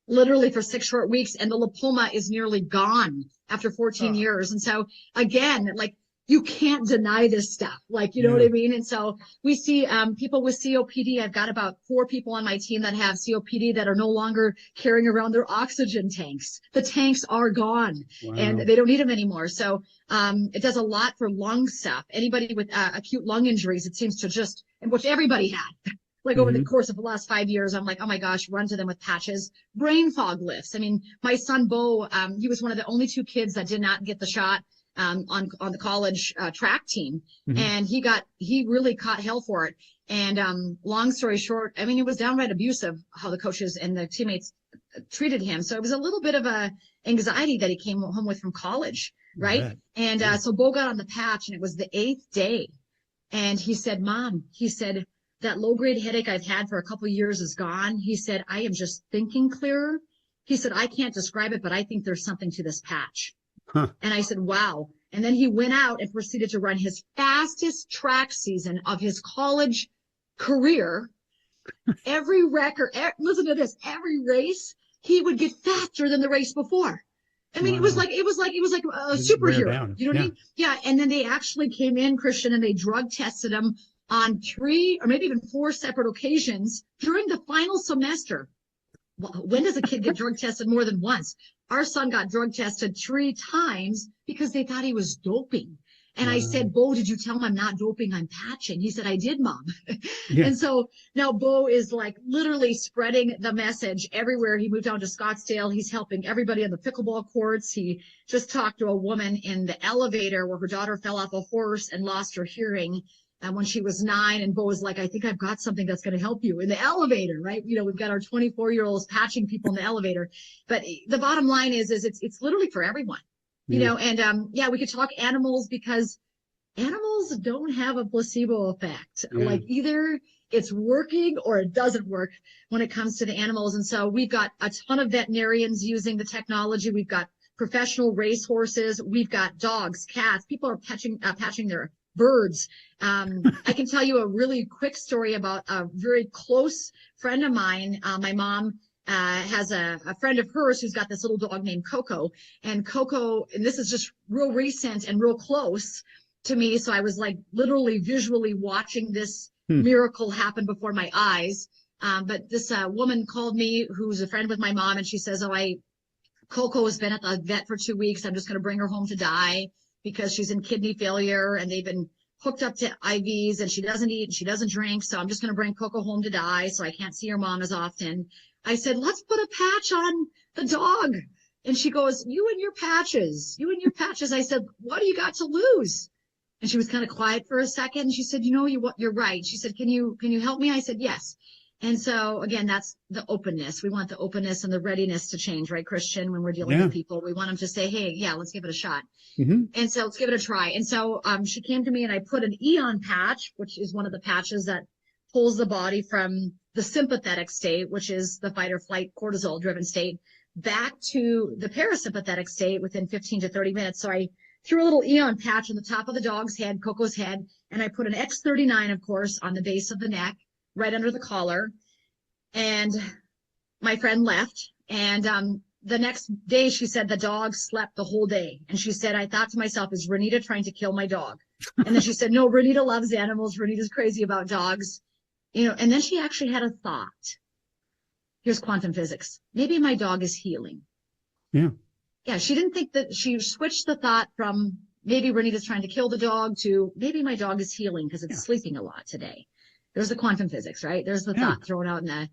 literally for 6 short weeks, and the lipoma is nearly gone after 14 years. And so again, like, you can't deny this stuff. Like, you know what I mean? And so we see people with COPD. I've got about 4 people on my team that have COPD that are no longer carrying around their oxygen tanks. The tanks are gone and they don't need them anymore. So it does a lot for lung stuff. Anybody with acute lung injuries, it seems to just, and which everybody had. Like over the course of the last 5 years, I'm like, oh my gosh, run to them with patches. Brain fog lifts. I mean, my son, Bo, he was one of the only 2 kids that did not get the shot on the college track team. And he really caught hell for it. And long story short, I mean, it was downright abusive how the coaches and the teammates treated him. So it was a little bit of a anxiety that he came home with from college, right? And so Bo got on the patch, and it was the 8th day. And he said, Mom, he said, that low-grade headache I've had for a couple of years is gone. He said, I am just thinking clearer. He said, I can't describe it, but I think there's something to this patch. And I said, wow. And then he went out and proceeded to run his fastest track season of his college career. Every record, listen to this, every race, he would get faster than the race before. I mean, it was like a superhero. You know what I mean? Yeah. And then they actually came in, Christian, and they drug tested him on 3 or maybe even 4 separate occasions during the final semester. When does a kid get drug tested more than once? Our son got drug tested 3 times because they thought he was doping. And I said, Bo, did you tell him I'm not doping, I'm patching? He said, I did, Mom. And so now Bo is like literally spreading the message everywhere. He moved down to Scottsdale. He's helping everybody on the pickleball courts. He just talked to a woman in the elevator where her daughter fell off a horse and lost her hearing when she was 9, and Bo was like, I think I've got something that's going to help you in the elevator, right? You know, we've got our 24-year-olds patching people in the elevator. But the bottom line is it's literally for everyone, you know, and we could talk animals because animals don't have a placebo effect. Like either it's working or it doesn't work when it comes to the animals. And so we've got a ton of veterinarians using the technology. We've got professional race horses. We've got dogs, cats. People are patching their birds. I can tell you a really quick story about a very close friend of mine. My mom has a friend of hers who's got this little dog named Coco. And Coco, and this is just real recent and real close to me. So I was like literally visually watching this miracle happen before my eyes. But this woman called me who's a friend with my mom, and she says, Coco has been at the vet for 2 weeks. I'm just going to bring her home to die because she's in kidney failure and they've been hooked up to IVs and she doesn't eat and she doesn't drink. So I'm just going to bring Coco home to die. So I can't see her mom as often. I said, let's put a patch on the dog. And she goes, you and your patches. I said, what do you got to lose? And she was kind of quiet for a second. She said, you're right. She said, can you help me? I said, yes. And so again, that's the openness. We want the openness and the readiness to change, right, Christian? When we're dealing with people, we want them to say, hey, yeah, let's give it a shot. And so let's give it a try. And so she came to me and I put an Eon patch, which is one of the patches that pulls the body from the sympathetic state, which is the fight or flight cortisol driven state, back to the parasympathetic state within 15 to 30 minutes. So I threw a little Eon patch on the top of the dog's head, Coco's head, and I put an X39, of course, on the base of the neck, right under the collar. And my friend left. And the next day, she said the dog slept the whole day. And she said, I thought to myself, is Renita trying to kill my dog? And then she said, no, Renita loves animals. Renita's crazy about dogs. And then she actually had a thought. Here's quantum physics. Maybe my dog is healing. Yeah, she didn't think that. She switched the thought from maybe Renita's trying to kill the dog to maybe my dog is healing because it's sleeping a lot today. There's the quantum physics, right? There's the thought thrown out in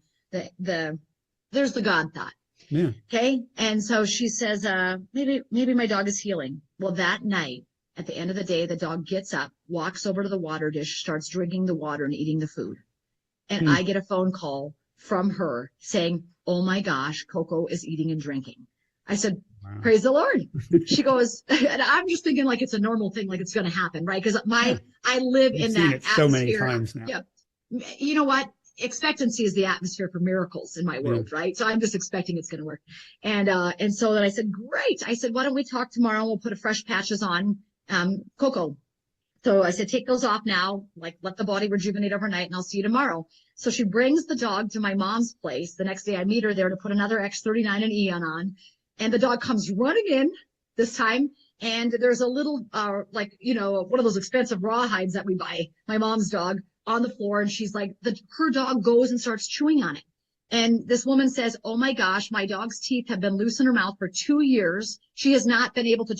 there's the God thought. Okay. And so she says, maybe my dog is healing. Well, that night, at the end of the day, the dog gets up, walks over to the water dish, starts drinking the water and eating the food. And I get a phone call from her saying, oh my gosh, Coco is eating and drinking. I said, praise the Lord. She goes, and I'm just thinking like it's a normal thing, like it's going to happen, right? Because I live in that atmosphere. So many times now. Yeah. You know what? Expectancy is the atmosphere for miracles in my world, right? So I'm just expecting it's going to work. And so then I said, great. I said, why don't we talk tomorrow and we'll put a fresh patches on Coco. So I said, take those off now, like let the body rejuvenate overnight, and I'll see you tomorrow. So she brings the dog to my mom's place. The next day I meet her there to put another X39 and Eon on. And the dog comes running in this time. And there's a little, one of those expensive rawhides that we buy, my mom's dog, on the floor. And she's like, her dog goes and starts chewing on it. And this woman says, oh my gosh, my dog's teeth have been loose in her mouth for 2 years. She has not been able to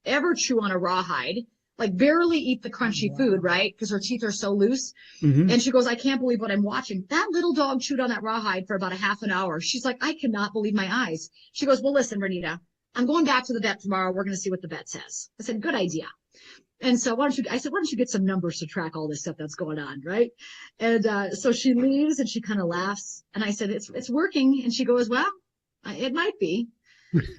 ever chew on a rawhide. Like barely eat the crunchy food, right? Because her teeth are so loose. Mm-hmm. And she goes, I can't believe what I'm watching. That little dog chewed on that rawhide for about a half an hour. She's like, I cannot believe my eyes. She goes, well, listen, Renita, I'm going back to the vet tomorrow. We're going to see what the vet says. I said, good idea. And so why don't you get some numbers to track all this stuff that's going on, right? And so she leaves and she kind of laughs. And I said, it's working. And she goes, well, it might be.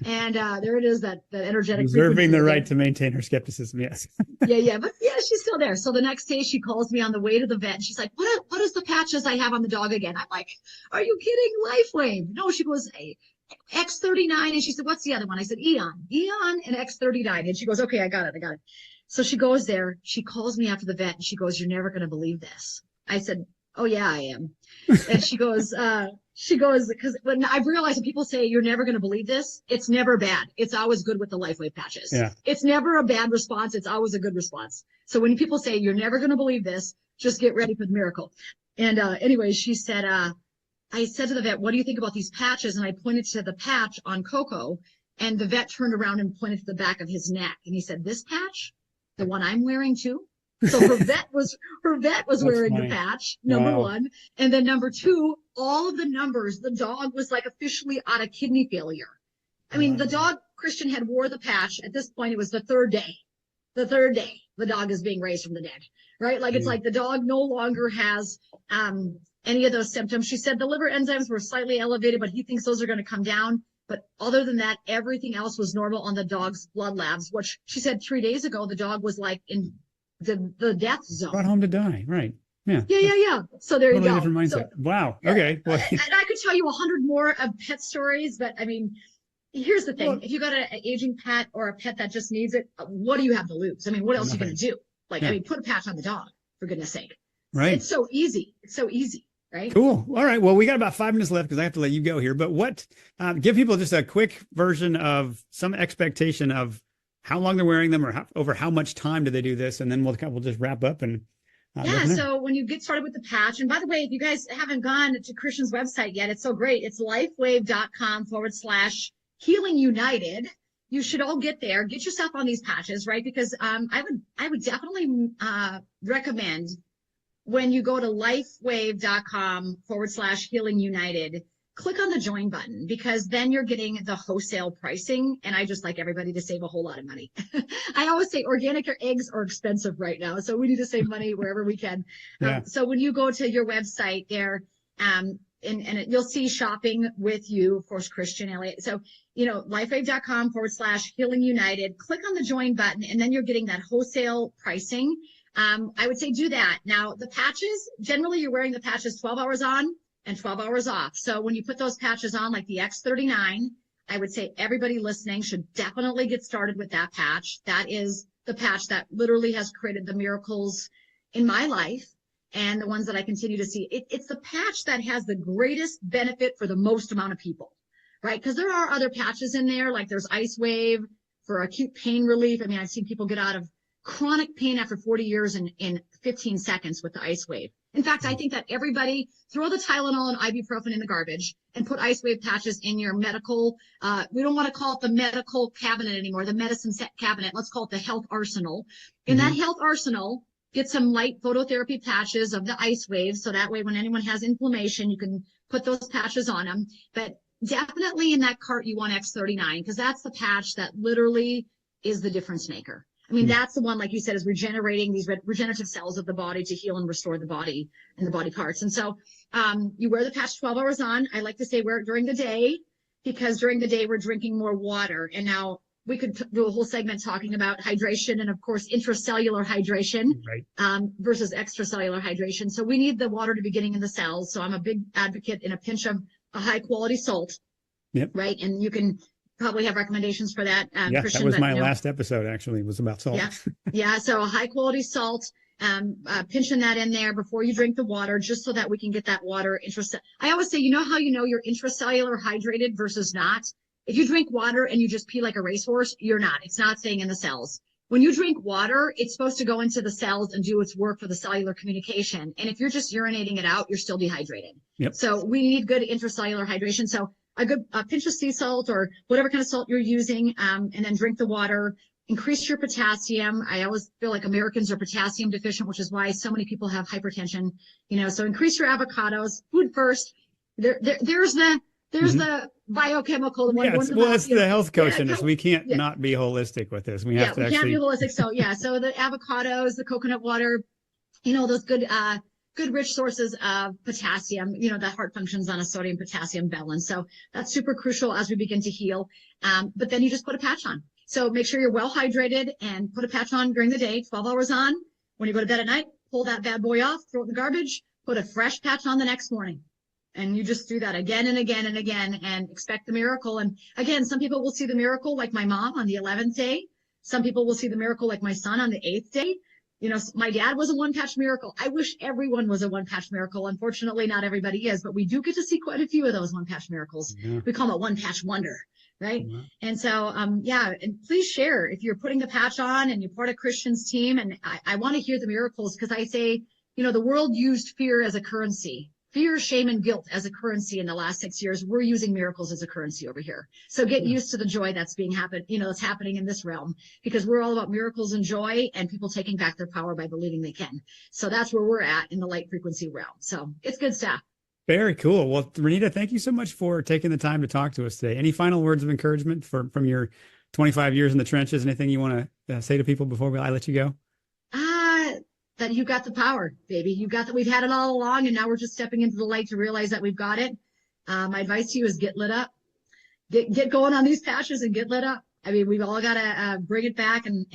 And there it is, that energetic reserving the right to maintain her skepticism. Yes. yeah, but yeah, she's still there. So the next day she calls me on the way to the vet and she's like, what is the patches I have on the dog again? I'm like, are you kidding? LifeWave. No, she goes, X39. And she said, what's the other one? I said, Eon and X39. And she goes, okay, I got it. So she goes there. She calls me after the vet and she goes, you're never going to believe this. I said, oh yeah, I am. And she goes, because when I've realized when people say you're never going to believe this, it's never bad. It's always good with the LifeWave patches. Yeah. It's never a bad response. It's always a good response. So when people say you're never going to believe this, just get ready for the miracle. And anyway, she said, I said to the vet, what do you think about these patches? And I pointed to the patch on Coco, and the vet turned around and pointed to the back of his neck. And he said, this patch, the one I'm wearing too? So her vet was wearing the patch, number one. And then number two, all of the numbers, the dog was like officially out of kidney failure. I mean, the dog, Christian, had wore the patch. At this point, it was the third day. The third day, the dog is being raised from the dead, right? Like, it's like the dog no longer has any of those symptoms. She said the liver enzymes were slightly elevated, but he thinks those are going to come down. But other than that, everything else was normal on the dog's blood labs, which she said 3 days ago, the dog was like in the death zone. Brought home to die, right? Yeah. So there you go. Different mindset. So, wow. Okay. Well, and I could tell you 100 more of pet stories, but I mean, here's the thing. Well, if you got an aging pet or a pet that just needs it, what do you have to lose? I mean, what else are you going to do? Like, I mean, put a patch on the dog, for goodness sake. Right. It's so easy. Right? Cool. All right. Well, we got about 5 minutes left because I have to let you go here. But give people just a quick version of some expectation of how long they're wearing them, or over how much time do they do this? And then we'll just wrap up and so when you get started with the patch, and by the way, if you guys haven't gone to Christian's website yet, it's so great. It's lifewave.com/healing united. You should all get there, get yourself on these patches, right? Because I would definitely recommend when you go to lifewave.com/healing united, click on the join button, because then you're getting the wholesale pricing. And I just like everybody to save a whole lot of money. I always say organic eggs are expensive right now, so we need to save money wherever we can. So when you go to your website there, and you'll see shopping with you, of course, Christian, Elliott. So, lifewave.com/healing united, click on the join button, and then you're getting that wholesale pricing. I would say do that. Now, the patches, generally you're wearing the patches 12 hours on and 12 hours off. So when you put those patches on, like the X39, I would say everybody listening should definitely get started with that patch. That is the patch that literally has created the miracles in my life and the ones that I continue to see. It's the patch that has the greatest benefit for the most amount of people, right? Because there are other patches in there, like there's Ice Wave for acute pain relief. I mean, I've seen people get out of chronic pain after 40 years in 15 seconds with the Ice Wave. In fact, I think that everybody throw the Tylenol and ibuprofen in the garbage and put Ice Wave patches in your medical, we don't want to call it the medical cabinet anymore, the medicine set cabinet. Let's call it the health arsenal. In that health arsenal, get some light phototherapy patches of the Ice Wave. So that way, when anyone has inflammation, you can put those patches on them. But definitely in that cart, you want X39, because that's the patch that literally is the difference maker. I mean, that's the one, like you said, is regenerating these regenerative cells of the body to heal and restore the body and the body parts. And so you wear the patch 12 hours on. I like to say wear it during the day, because during the day we're drinking more water. And now we could do a whole segment talking about hydration and, of course, intracellular hydration versus extracellular hydration. So we need the water to be getting in the cells. So I'm a big advocate in a pinch of a high-quality salt, right? And you can probably have recommendations for that. Christian, that was my last episode, actually, was about salt. Yeah, so high quality salt, pinching that in there before you drink the water, just so that we can get that water I always say, you know how you know you're intracellular hydrated versus not? If you drink water and you just pee like a racehorse, you're not. It's not staying in the cells. When you drink water, it's supposed to go into the cells and do its work for the cellular communication. And if you're just urinating it out, you're still dehydrated. Yep. So we need good intracellular hydration. So a good pinch of sea salt or whatever kind of salt you're using, and then drink the water. Increase your potassium. I always feel like Americans are potassium deficient, which is why so many people have hypertension. So increase your avocados. Food first. There's the biochemical. That's the health coach in us. We can't not be holistic with this. We have to can't be holistic. So so the avocados, the coconut water, those good rich sources of potassium. The heart functions on a sodium potassium balance. So that's super crucial as we begin to heal. But then you just put a patch on. So make sure you're well hydrated and put a patch on during the day, 12 hours on. When you go to bed at night, pull that bad boy off, throw it in the garbage, put a fresh patch on the next morning. And you just do that again and again and again and expect the miracle. And again, some people will see the miracle like my mom on the 11th day. Some people will see the miracle like my son on the 8th day. My dad was a one-patch miracle. I wish everyone was a one-patch miracle. Unfortunately, not everybody is, but we do get to see quite a few of those one-patch miracles. Yeah. We call them a one-patch wonder, right? Yeah. And so, and please share if you're putting the patch on and you're part of Christian's team. And I want to hear the miracles because I say, the world used fear as a currency. Fear, shame, and guilt as a currency in the last 6 years. We're using miracles as a currency over here. So get used to the joy that's that's happening in this realm, because we're all about miracles and joy and people taking back their power by believing they can. So that's where we're at in the light frequency realm. So it's good stuff. Very cool. Well, Renita, thank you so much for taking the time to talk to us today. Any final words of encouragement from your 25 years in the trenches? Anything you want to say to people before I let you go? That you got the power, baby. You got that. We've had it all along, and now we're just stepping into the light to realize that we've got it. My advice to you is get lit up, get going on these patches and get lit up. I mean, we've all got to bring it back and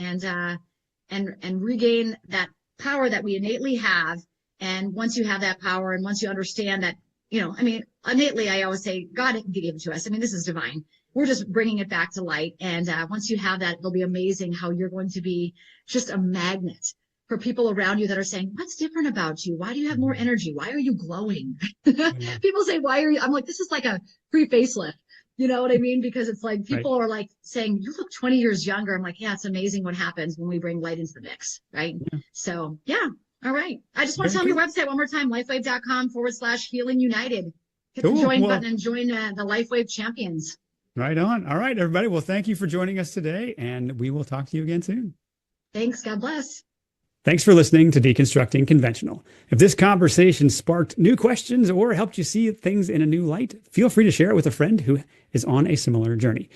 regain that power that we innately have. And once you have that power, and once you understand that, innately, I always say God gave it to us. I mean, this is divine. We're just bringing it back to light. And once you have that, it'll be amazing how you're going to be just a magnet for people around you that are saying, what's different about you? Why do you have more energy? Why are you glowing? People say, why are you? I'm like, this is like a free facelift. You know what I mean? Because it's like people are like saying, you look 20 years younger. I'm like, yeah, it's amazing what happens when we bring light into the mix. Right. Yeah. So, yeah. All right. I just want to tell them your website one more time, lifewave.com/healing united. Hit the join button and join the LifeWave champions. Right on. All right, everybody. Well, thank you for joining us today, and we will talk to you again soon. Thanks. God bless. Thanks for listening to Deconstructing Conventional. If this conversation sparked new questions or helped you see things in a new light, feel free to share it with a friend who is on a similar journey.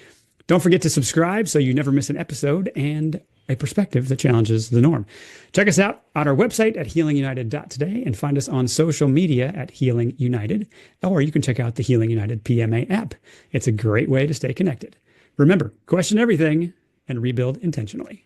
Don't forget to subscribe so you never miss an episode and a perspective that challenges the norm. Check us out on our website at healingunited.today and find us on social media at Healing United, or you can check out the Healing United PMA app. It's a great way to stay connected. Remember, question everything and rebuild intentionally.